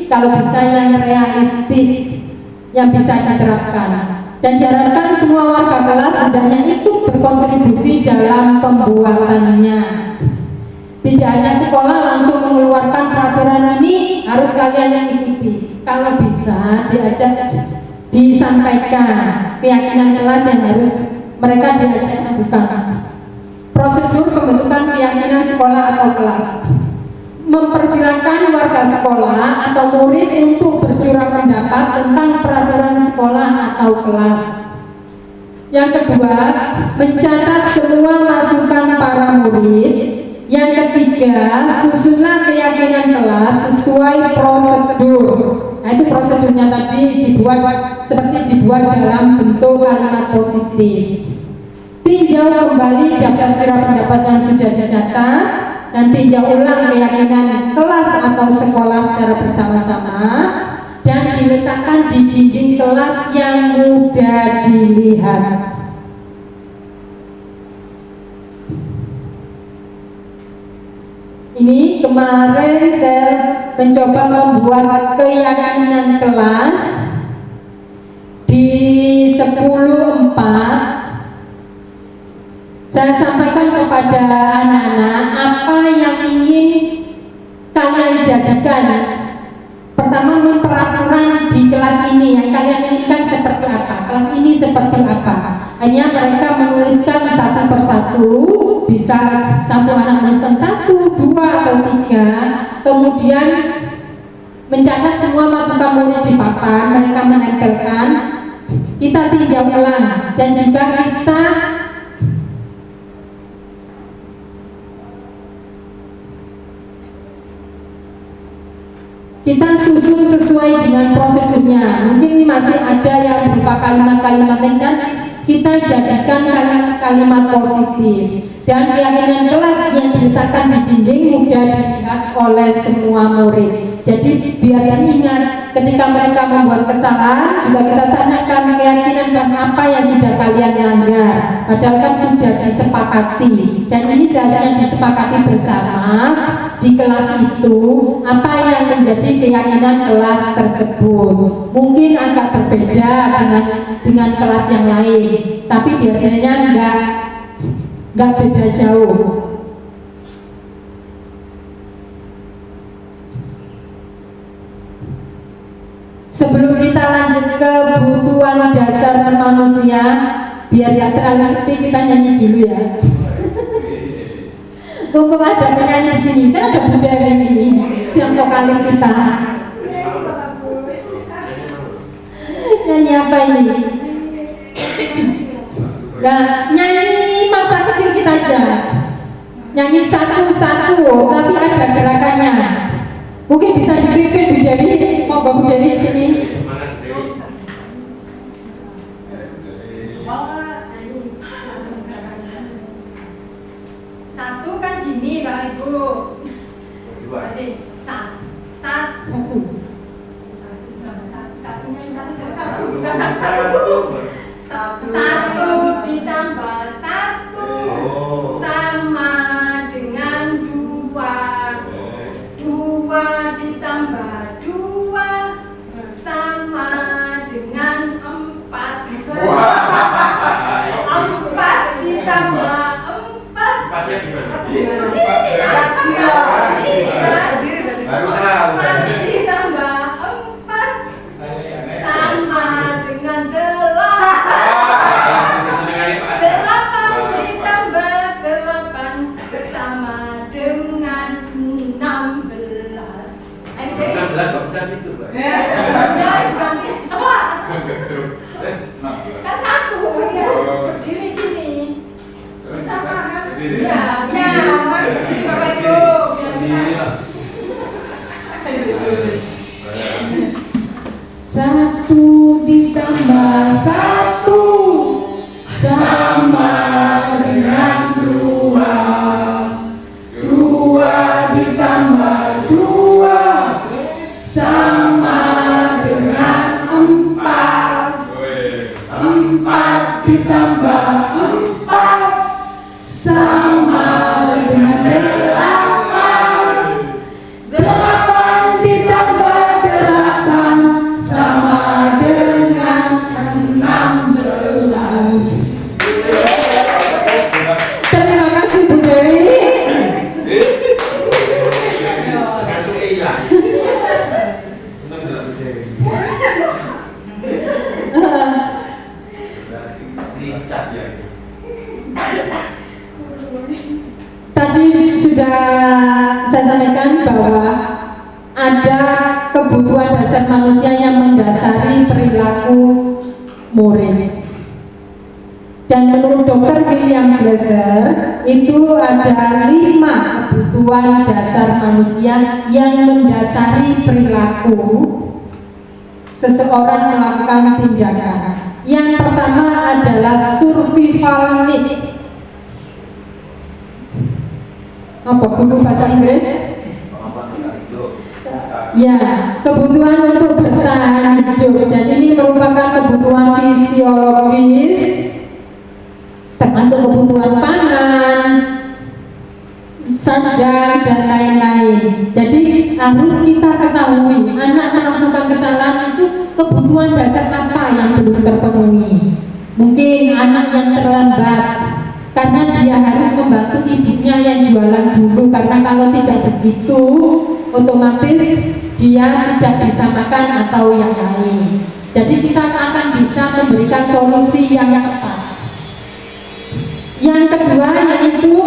[SPEAKER 3] kalau bisa yang realistis, yang bisa diterapkan. Dan diharapkan semua warga kelas hendaknya ikut berkontribusi dalam pembuatannya. Tidak hanya sekolah langsung mengeluarkan peraturan ini harus kalian ikuti. Kalau bisa diajak, disampaikan keyakinan kelas yang harus mereka diajak lakukan. Prosedur pembentukan keyakinan sekolah atau kelas: mempersilahkan warga sekolah atau murid untuk bercurah pendapat tentang peraturan sekolah atau kelas. Yang kedua, mencatat semua masukan para murid. Yang ketiga, susunlah keyakinan kelas sesuai prosedur. Nah, itu prosedurnya tadi dibuat dalam bentuk kalimat positif. Tinjau kembali daftar curah pendapat yang sudah dicatat dan tinjau ulang keyakinan kelas atau sekolah secara bersama-sama dan diletakkan di dinding kelas yang mudah dilihat. Ini kemarin saya mencoba membuat keyakinan kelas di 10.4. Saya sampaikan kepada anak-anak apa yang ingin kalian jadikan? Pertama, peraturan di kelas ini yang kalian inginkan seperti apa? Kelas ini seperti apa? Hanya mereka menuliskan satu persatu, bisa satu anak menuliskan 1, 2, atau 3, kemudian mencatat semua masukan murid di papan, mereka menempelkan, kita tinjau ulang, dan juga kita susun sesuai dengan prosedurnya. Mungkin masih ada yang berupa kalimat-kalimat dan kita jadikan kalimat-kalimat positif, dan keyakinan kelas yang diletakkan di dinding mudah dilihat oleh semua murid. Jadi biar diingat ketika mereka membuat kesalahan, juga kita tanyakan keyakinan kelas apa yang sudah kalian langgar, padahal kan sudah disepakati, dan ini seharusnya disepakati bersama di kelas itu apa yang menjadi keyakinan kelas tersebut. Mungkin agak berbeda dengan kelas yang lain, tapi biasanya enggak beda jauh. Sebelum kita lanjut ke kebutuhan dasar manusia, biar gak terlalu sepi, kita nyanyi dulu ya. Mumpung ada penyanyi di sini, kan ada Bunda ini, yang vokalis kita. Nyanyi apa ini? Nah, nyanyi masa kecil kita aja. Nyanyi satu-satu, tapi ada gerakannya. Mungkin bisa dipimpin Bu Dewi, mau Bu Dewi di sini.
[SPEAKER 5] Satu kan gini Bapak Ibu. Berarti satu ditambah satu sama dengan 2. 2 ditambah 2 sama dengan 4. 4 ditambah
[SPEAKER 6] kan satu
[SPEAKER 5] berdiri gini bersama kan ya berdiri Bapak Ibu
[SPEAKER 3] Satu ditambah satu sama dengan 2. 2 ditambah 2 sama dengan 4. 4 ditambah 4 sama dengan 8. 8 ditambah 8 sama dengan 16. Terima kasih Bu Dewi. Tadi sudah saya sampaikan bahwa ada kebutuhan dasar manusia yang mendasari perilaku murid. Dan menurut Dr. William Glasser itu ada 5 kebutuhan dasar manusia yang mendasari perilaku seseorang melakukan tindakan. Yang pertama adalah survival need. Apa guru bahasa Inggris? Ya, kebutuhan untuk bertahan hidup, dan ini merupakan kebutuhan fisiologis, termasuk kebutuhan pangan, sandang, dan lain-lain. Jadi harus kita ketahui anak melakukan kesalahan itu kebutuhan dasar apa yang belum terpenuhi. Mungkin anak yang terlambat karena dia harus membantu ibunya yang jualan dulu, karena kalau tidak begitu otomatis dia tidak bisa makan atau yang lain. Jadi kita akan bisa memberikan solusi yang tepat. Yang kedua yaitu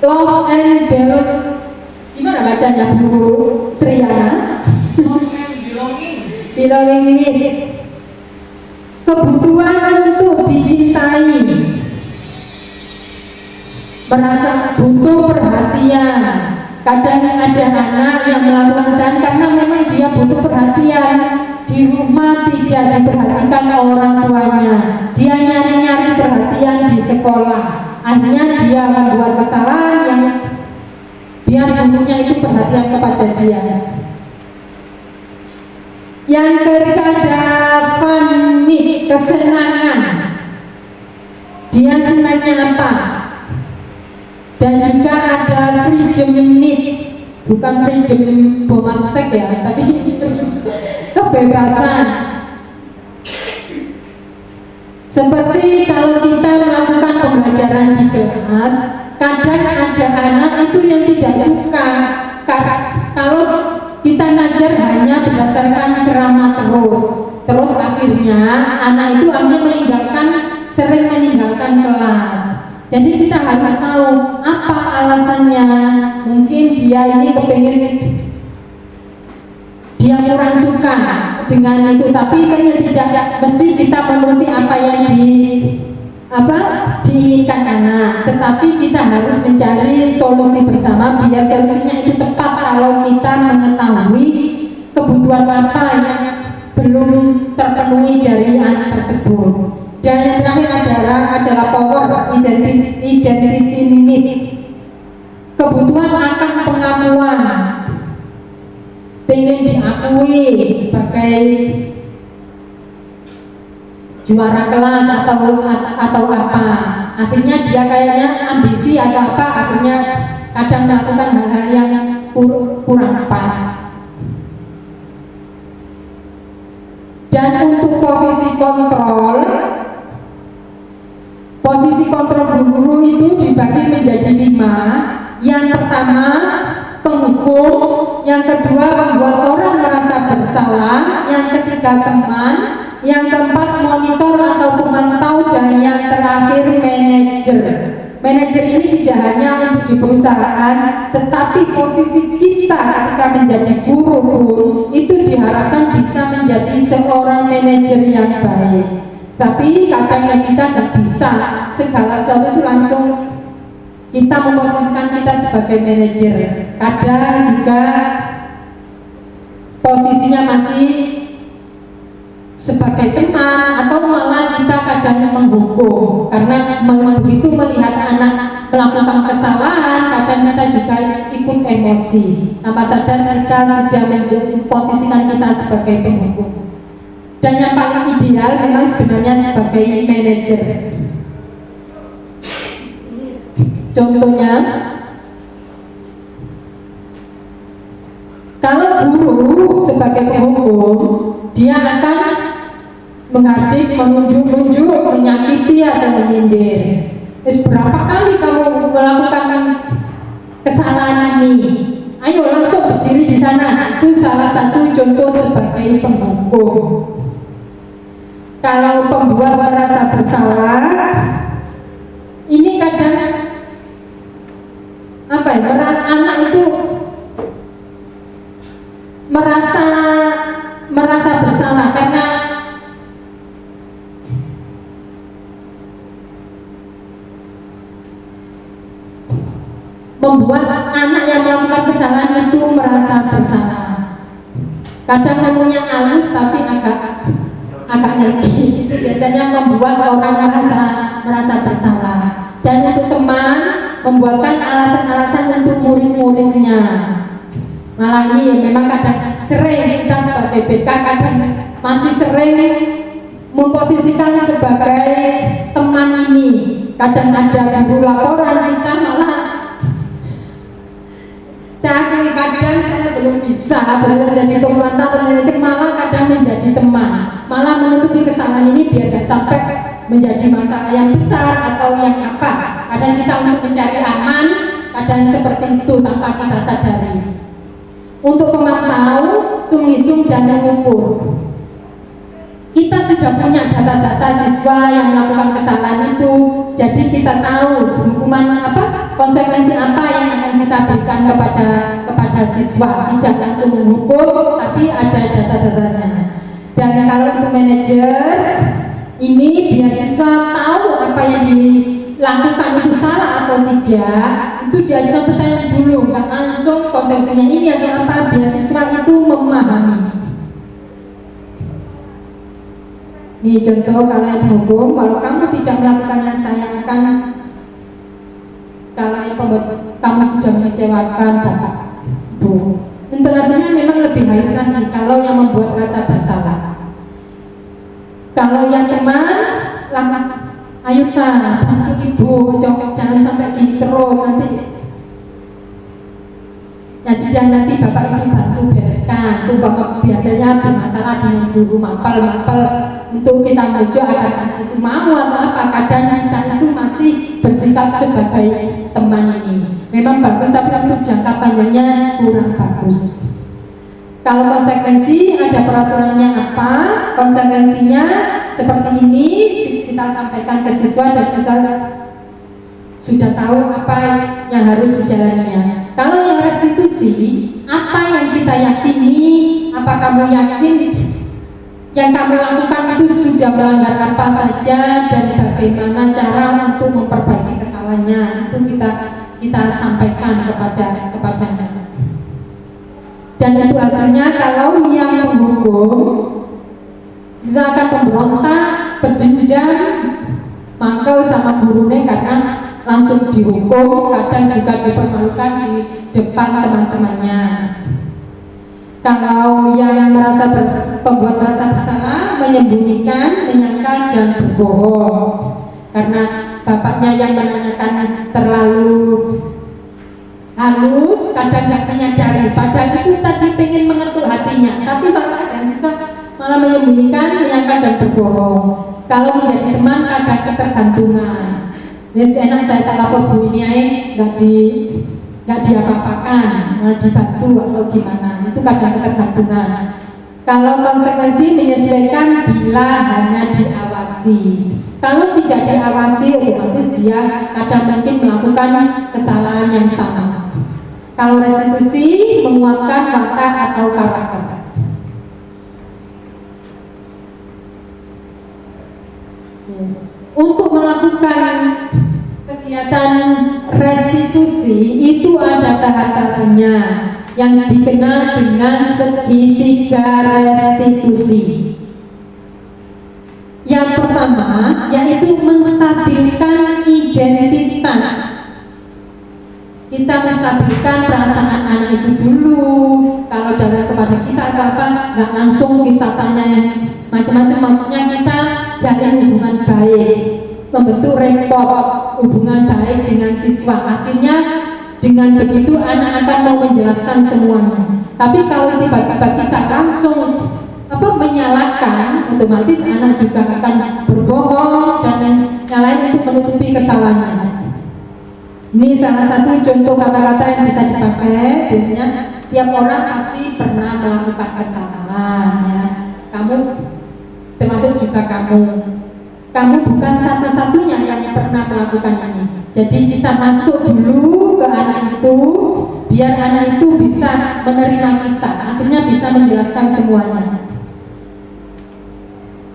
[SPEAKER 3] love and gimana bacanya Bu Triana? Belonging need. Kebutuhan untuk dicintai, merasa butuh perhatian. Kadang ada anak yang melakukan zina karena memang dia butuh perhatian. Di rumah tidak diperhatikan orang tuanya, dia nyari-nyari perhatian di sekolah. Akhirnya dia membuat kesalahan yang biar gurunya itu perhatian kepada dia. Yang ketiga ada fun need, kesenangan. Dia senangnya apa? Dan juga ada freedom need, bukan freedom bomastek ya, tapi kebebasan. Seperti kalau kita melakukan pembelajaran di kelas, kadang ada anak itu yang tidak suka kalau kita ngajar hanya berdasarkan ceramah terus akhirnya anak itu sering meninggalkan kelas. Jadi kita harus tahu apa alasannya. Mungkin dia ini kepengen, dia kurang suka dengan itu, tapi kan tidak mesti kita menuruti apa yang diinginkan anak, tetapi kita harus mencari solusi bersama biar solusinya itu tepat kalau kita mengetahui kebutuhan apa yang belum terpenuhi dari anak tersebut. Dan yang terakhir adalah power identity need, kebutuhan akan pengakuan, pengen diakui sebagai juara kelas atau apa. Akhirnya dia kayaknya ambisi atau apa, akhirnya kadang melakukan hal-hal yang kurang pas. Dan untuk posisi kontrol guru itu dibagi menjadi 5. Yang pertama penghukum, yang kedua membuat orang merasa bersalah, yang ketiga teman, yang keempat monitor atau pemantau, dan yang terakhir manajer. Manajer ini tidak hanya untuk di perusahaan, tetapi posisi kita ketika menjadi guru pun itu diharapkan bisa menjadi seorang manajer yang baik. Tapi kadang kita tidak bisa segala sesuatu itu langsung kita memposisikan kita sebagai manajer. Kadang juga posisinya masih sebagai teman atau malah kita kadang menghukum karena begitu melihat anak melakukan kesalahan, kadang kita juga ikut emosi tanpa sadar kita sudah memposisikan kita sebagai penghukum. Dan yang paling ideal memang sebenarnya sebagai manajer. Contohnya, kalau guru sebagai penghukum, dia akan menghardik, menunjuk, menyakiti atau menyindir. Berapa kali kamu melakukan kesalahan ini? Ayo langsung berdiri di sana. Itu salah satu contoh sebagai penghukum. Kalau pembuat merasa bersalah, ini kadang anak itu merasa bersalah karena membuat anak yang melakukan kesalahan itu merasa bersalah. Kadang ngomongnya halus tapi agak nyelki. Itu biasanya membuat orang merasa bersalah. Dan untuk teman membuatkan alasan-alasan untuk murid-muridnya. Malah ini memang kadang sering kita sebagai BK kadang masih sering memposisikan sebagai teman ini. Kadang ada guru laporan kita malah kadang saya belum bisa menjadi pemantau atau manajer, malah kadang menjadi teman, malah menutupi kesalahan ini biar tidak sampai menjadi masalah yang besar atau yang apa. Kadang kita untuk mencari aman, kadang seperti itu tanpa kita sadari. untuk pemantau, menghitung dan mengukur. Kita sudah punya data-data siswa yang melakukan kesalahan itu, jadi kita tahu hukuman apa, konsekuensi apa yang akan kita berikan kepada siswa. Tidak langsung menghukum, tapi ada data-datanya. Dan kalau untuk manajer ini, biar siswa tahu apa yang dilakukan itu salah atau tidak, itu diajukan pertanyaan dulu, nggak langsung konsekuensinya ini atau apa, biar siswa itu memahami. Ini contoh kalau yang menghukum, kalau kamu tidak melakukannya saya akan, kalau yang pembuat kamu sudah mengecewakan Bapak Bu. Intonasinya memang lebih halus lagi kalau yang membuat rasa bersalah. Kalau yang teman, ayo ta, bantu ibu, jangan sampai gini terus nanti. Ya sudah, nanti Bapak Ibu bantu bereskan. Sumpah biasanya bermasalah dengan guru mapel untuk kita menuju agar anak itu mau atau apa. Kadang kita itu masih bersikap sebagai teman ini. Memang bagus, tapi untuk jangka panjangnya kurang bagus. Kalau konsekuensi ada peraturannya apa, konsekuensinya seperti ini kita sampaikan ke siswa dan siswa sudah tahu apa yang harus dijalaninya. Kalau yang restitusi, apa yang kita yakini, apa kamu yakin yang kamu lakukan itu sudah melanggar apa saja dan bagaimana cara untuk memperbaiki kesalahannya, itu kita sampaikan kepadanya. Dan itu hasilnya kalau yang menghukum misalkan pemberontak, berdendam, mangkel sama gurunya karena langsung dihukum, kadang juga dipermalukan di depan teman-temannya. Kalau yang pembuat merasa bersalah, menyembunyikan, menyangkal dan berbohong karena bapaknya yang menanyakan terlalu halus, kadang nggak menyadari padahal itu tadi pengen mengetuk hatinya, tapi bapak dan siswa malah menyembunyikan, menyangkal dan berbohong. Kalau menjadi teman kadang ketergantungan. Yes, enak saya tak lapor Bu ini nggak diapa-apakan, malah dibantu atau gimana, itu kadang ketergantungan. Kalau konsekuensi menyesuaikan bila hanya diawasi. Kalau tidak diawasi, otomatis dia kadang mungkin melakukan kesalahan yang sama. Kalau restitusi menguatkan watak atau karakter. Yes. Untuk melakukan kegiatan restitusi itu ada tahap-tahapnya yang dikenal dengan segitiga restitusi. Yang pertama yaitu menstabilkan identitas. Kita menstabilkan perasaan anak itu dulu. Kalau datang kepada kita atau apa, nggak langsung kita tanya macam-macam. Maksudnya kita jalin hubungan baik, membentuk rapport hubungan baik dengan siswa. Akhirnya dengan begitu anak akan mau menjelaskan semuanya. Tapi kalau tiba-tiba kita langsung menyalahkan, otomatis anak juga akan berbohong dan yang lain untuk menutupi kesalahannya. Ini salah satu contoh kata-kata yang bisa dipakai. Biasanya setiap orang pasti pernah melakukan kesalahan, ya. Kamu termasuk juga kamu bukan satu-satunya yang pernah melakukan ini. Jadi kita masuk dulu ke anak itu, biar anak itu bisa menerima kita, akhirnya bisa menjelaskan semuanya.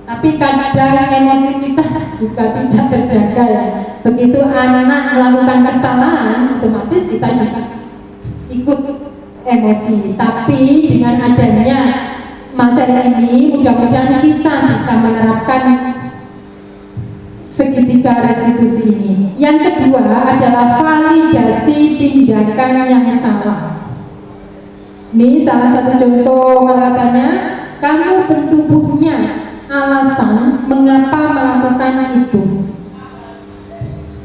[SPEAKER 3] Tapi kadang emosi kita juga tidak terjaga, ya. Begitu anak melakukan kesalahan, otomatis kita juga ikut emosi. Tapi dengan adanya materi ini, mudah-mudahan kita bisa menerapkan segitiga restitusi ini. Yang kedua adalah validasi tindakan yang salah. Ini salah satu contoh kata-katanya, kamu tentu punya alasan mengapa melakukan itu.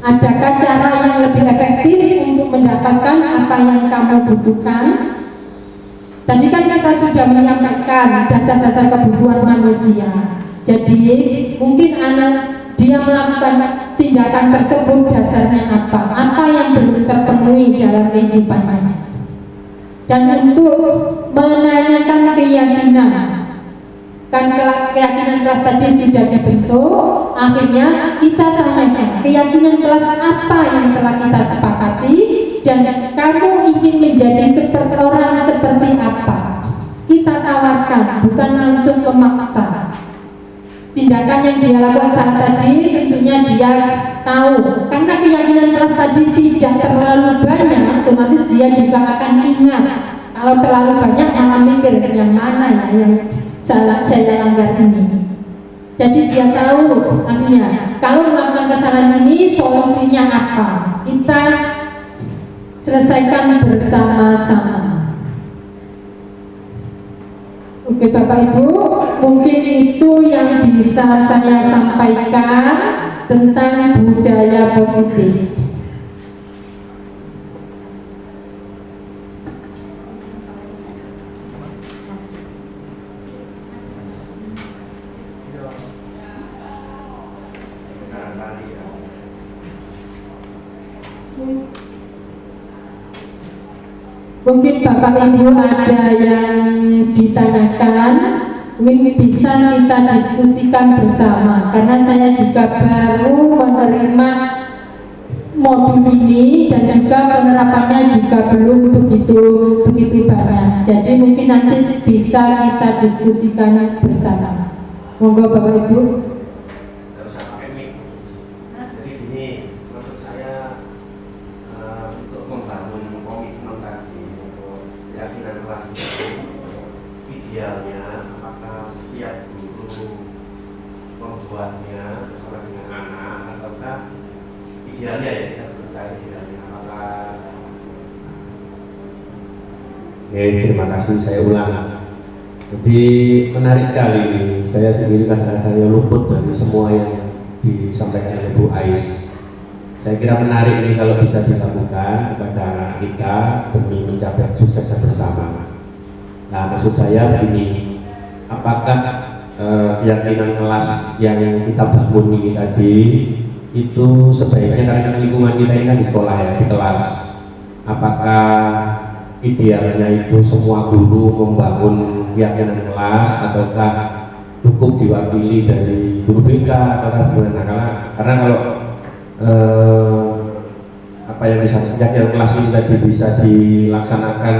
[SPEAKER 3] Adakah cara yang lebih efektif untuk mendapatkan apa yang kamu butuhkan? Tadi kan kita sudah menyampaikan dasar-dasar kebutuhan manusia. Jadi mungkin anak dia melakukan tindakan tersebut dasarnya apa yang belum terpenuhi dalam kehidupannya. dan untuk menanyakan keyakinan. Kan keyakinan kelas tadi sudah dibentuk, akhirnya kita tanyakan keyakinan kelas apa yang telah kita sepakati, dan kamu ingin menjadi seperti orang seperti apa. Kita tawarkan, bukan langsung memaksa. Tindakan yang dia lakukan saat tadi tentunya dia tahu, karena keyakinan kelas tadi tidak terlalu banyak, otomatis dia juga akan ingat. Kalau terlalu banyak malah mikir yang mana ya yang saya langgar ini. Jadi dia tahu akhirnya kalau melakukan kesalahan ini solusinya apa, kita selesaikan bersama-sama. Oke Bapak Ibu, mungkin itu yang bisa saya sampaikan tentang budaya positif. Mungkin Bapak Ibu ada yang ditanyakan, mungkin bisa kita diskusikan bersama, karena saya juga baru menerima modul ini dan juga penerapannya juga belum begitu banyak. Jadi mungkin nanti bisa kita diskusikan bersama. Monggo Bapak Ibu.
[SPEAKER 2] Jadi gini, maksud saya untuk membangun komitmen tadi untuk keyakinan kelas itu, idealnya apakah setiap guru membuatnya bersama dengan anak, ataukah idealnya ya kita percaya idealnya apakah? Oke, terima kasih, saya ulang. Jadi menarik sekali ini. Saya sendiri kadang-kadang yang luput dari semua yang disampaikan oleh Bu Ais. Saya kira menarik ini kalau bisa dilakukan kepada anak kita demi mencapai suksesnya bersama. Nah, maksud saya begini, apakah keyakinan kelas yang kita bangun ini tadi itu sebaiknya, karena lingkungan kita ini kan di sekolah ya, di kelas, apakah idealnya itu semua guru membangun keyakinan kelas, ataukah cukup diwakili dari guru BK atau gimana? Karena kalau apa yang keyakinan kelas ini tadi bisa dilaksanakan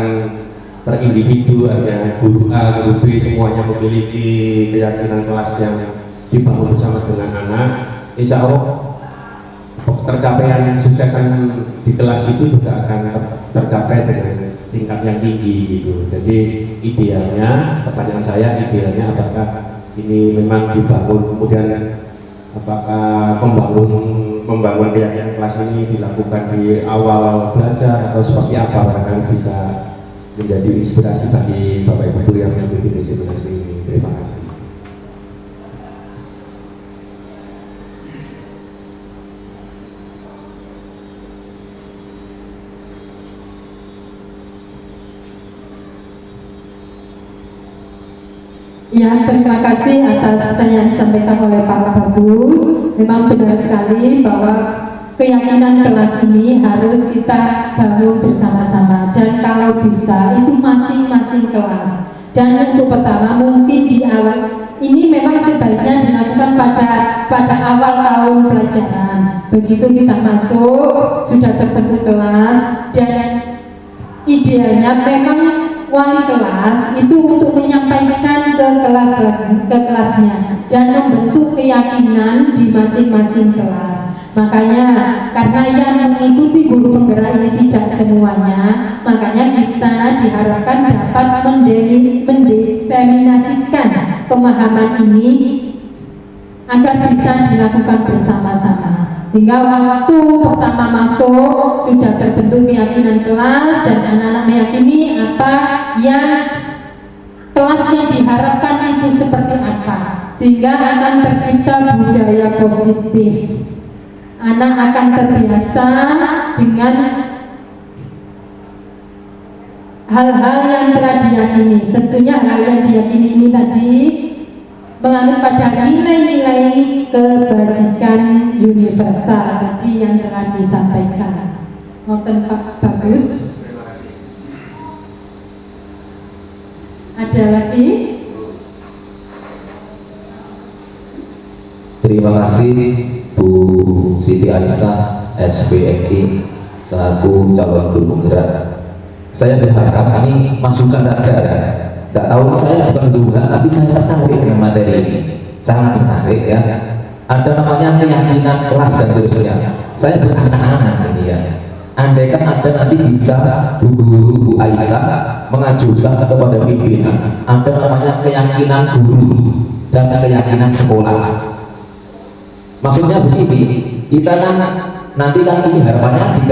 [SPEAKER 2] per individu, ada guru A, guru B semuanya memiliki keyakinan kelas yang dibangun bersama dengan anak, insya Allah tercapaian suksesan di kelas itu juga akan tercapai dengan tingkat yang tinggi gitu. Jadi idealnya, pertanyaan saya idealnya apakah ini memang dibangun, kemudian apakah membangun keyakinan kelas ini dilakukan di awal belajar atau seperti apa, barangkali bisa menjadi inspirasi bagi Bapak Ibu yang mengikuti diseminasi ini. Terima kasih.
[SPEAKER 3] Ya, terima kasih atas pertanyaan yang disampaikan oleh Pak Bagus. Memang benar sekali bahwa keyakinan kelas ini harus kita bangun bersama-sama, dan kalau bisa itu masing-masing kelas. Dan untuk pertama mungkin di awal ini memang sebaiknya dilakukan pada awal tahun pelajaran. Begitu kita masuk sudah terbentuk kelas, dan idealnya memang wali kelas itu untuk menyampaikan ke kelasnya dan membentuk keyakinan di masing-masing kelas. Makanya karena yang mengikuti guru penggerak ini tidak semuanya, makanya kita diharapkan dapat mendiseminasikan pemahaman ini agar bisa dilakukan bersama-sama. Sehingga waktu pertama masuk sudah terbentuk keyakinan kelas dan anak-anak meyakini apa yang kelas yang diharapkan itu seperti apa, sehingga akan tercipta budaya positif. Anak akan terbiasa dengan hal-hal yang telah diyakini. Tentunya hal yang diyakini ini tadi menganut pada nilai-nilai kebajikan universal tadi yang telah disampaikan. Ngoten Pak Bagus. Ada lagi?
[SPEAKER 7] Terima kasih Bu Siti Aisyah SPSI selaku calon guru penggerak. Saya berharap ini masukan saja ya. Tidak tahu, saya bukan guru penggerak, tapi saya tertarik dengan materi ini, sangat menarik ya. Ada namanya keyakinan kelas dan seterusnya. Saya berangan-angan ini ya. Andaikan ada nanti bisa Bu Guru, Bu Aisyah mengajukan kepada pimpinan, ada namanya keyakinan guru dan keyakinan sekolah. Maksudnya begini, kita kan nanti kan ini harapannya di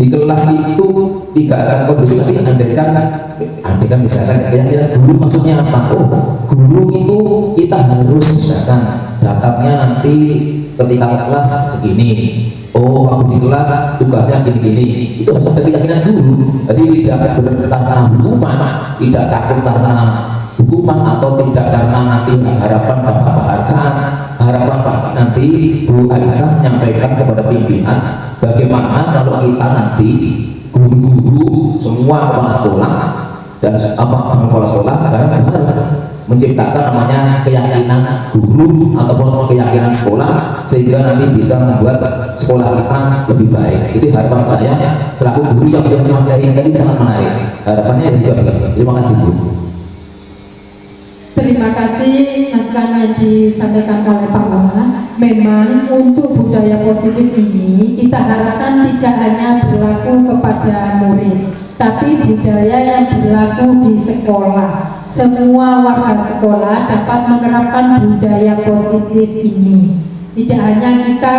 [SPEAKER 7] kelas itu tidak akan kondusif, tapi andaikan misalkan keyakinan guru maksudnya apa? Oh, guru itu kita harus misalkan daftarnya nanti ketika kelas segini. Oh, aku di kelas tugasnya gini-gini. Itu ada keyakinan guru. Jadi tidak karena hukuman, tidak takut karena hukuman atau tidak karena nanti harapan dapat penghargaan. Harapan Pak nanti Bu Aisyah menyampaikan kepada pimpinan bagaimana kalau kita nanti guru-guru semua kepala sekolah dan kepala sekolah bareng-bareng menciptakan namanya keyakinan guru ataupun keyakinan sekolah sehingga nanti bisa membuat sekolah kita lebih baik. Itu harapan saya selaku guru yang punya materi tadi sangat menarik. Harapannya itu juga. Terima kasih Bu.
[SPEAKER 3] Terima kasih masukan yang disampaikan oleh Pak Wah. Memang untuk budaya positif ini kita harapkan tidak hanya berlaku kepada murid, tapi budaya yang berlaku di sekolah. Semua warga sekolah dapat menerapkan budaya positif ini. Tidak hanya kita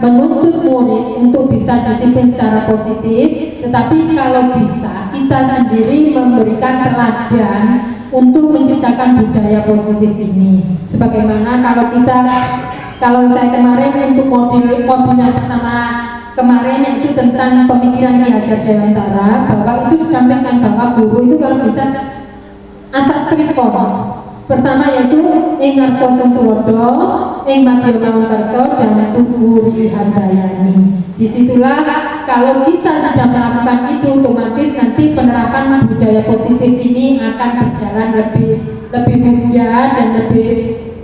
[SPEAKER 3] menuntut murid untuk bisa disiplin secara positif, tetapi kalau bisa kita sendiri memberikan teladan untuk menciptakan budaya positif ini. Sebagaimana kalau saya kemarin untuk modul yang pertama kemarin yaitu tentang pemikiran Ki Hajar Dewantara, bahwa itu disampaikan bahwa guru itu kalau bisa asas pripon. Pertama yaitu ing ngarsa Tulodo, ing madya maungkarsa dan tuburi handayani. Disitulah kalau kita sudah melakukan itu, otomatis nanti penerapan budaya positif ini akan berjalan lebih mudah dan lebih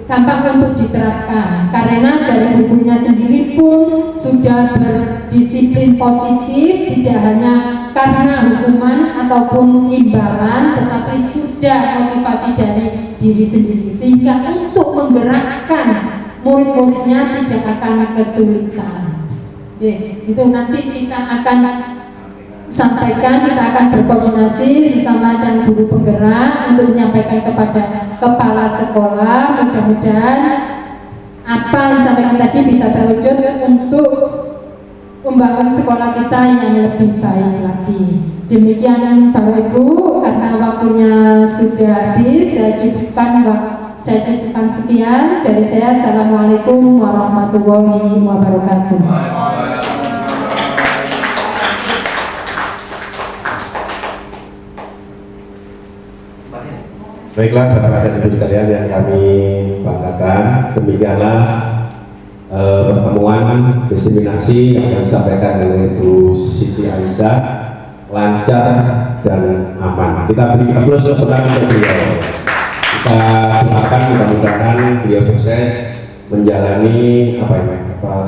[SPEAKER 3] gampang untuk diterapkan. Karena dari bukunya sendiri pun sudah berdisiplin positif, tidak hanya karena hukuman ataupun imbalan, tetapi sudah motivasi dari diri sendiri, sehingga untuk menggerakkan murid-muridnya tidak akan kesulitan. Itu nanti kita akan sampaikan, kita akan berkoordinasi sesama dan guru penggerak untuk menyampaikan kepada kepala sekolah. Mudah-mudahan apa yang disampaikan tadi bisa terwujud untuk membangun sekolah kita yang lebih baik lagi. Demikian Bapak Ibu, karena waktunya sudah habis, saya cukupkan sekian dari saya. Assalamualaikum warahmatullahi wabarakatuh.
[SPEAKER 2] Baiklah Bapak dan Ibu sekalian yang kami banggakan, demikianlah pertemuan diseminasi yang akan disampaikan oleh Bu Siti Aisyah, lancar dan aman. Kita beri aplaus untuk beliau. Kita doakan mudah-mudahan beliau sukses menjalani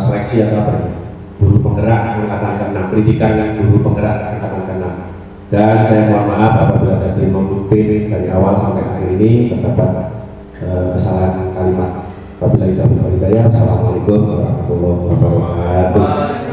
[SPEAKER 2] seleksi atau guru penggerak angkatan ke-6, pendidikan guru penggerak angkatan ke-6. Dan saya mohon maaf apabila tadi memimpin dari awal sampai akhir ini terdapat kesalahan kalimat. Wabillahi taufiq wal hidayah. Assalamualaikum warahmatullahi wabarakatuh.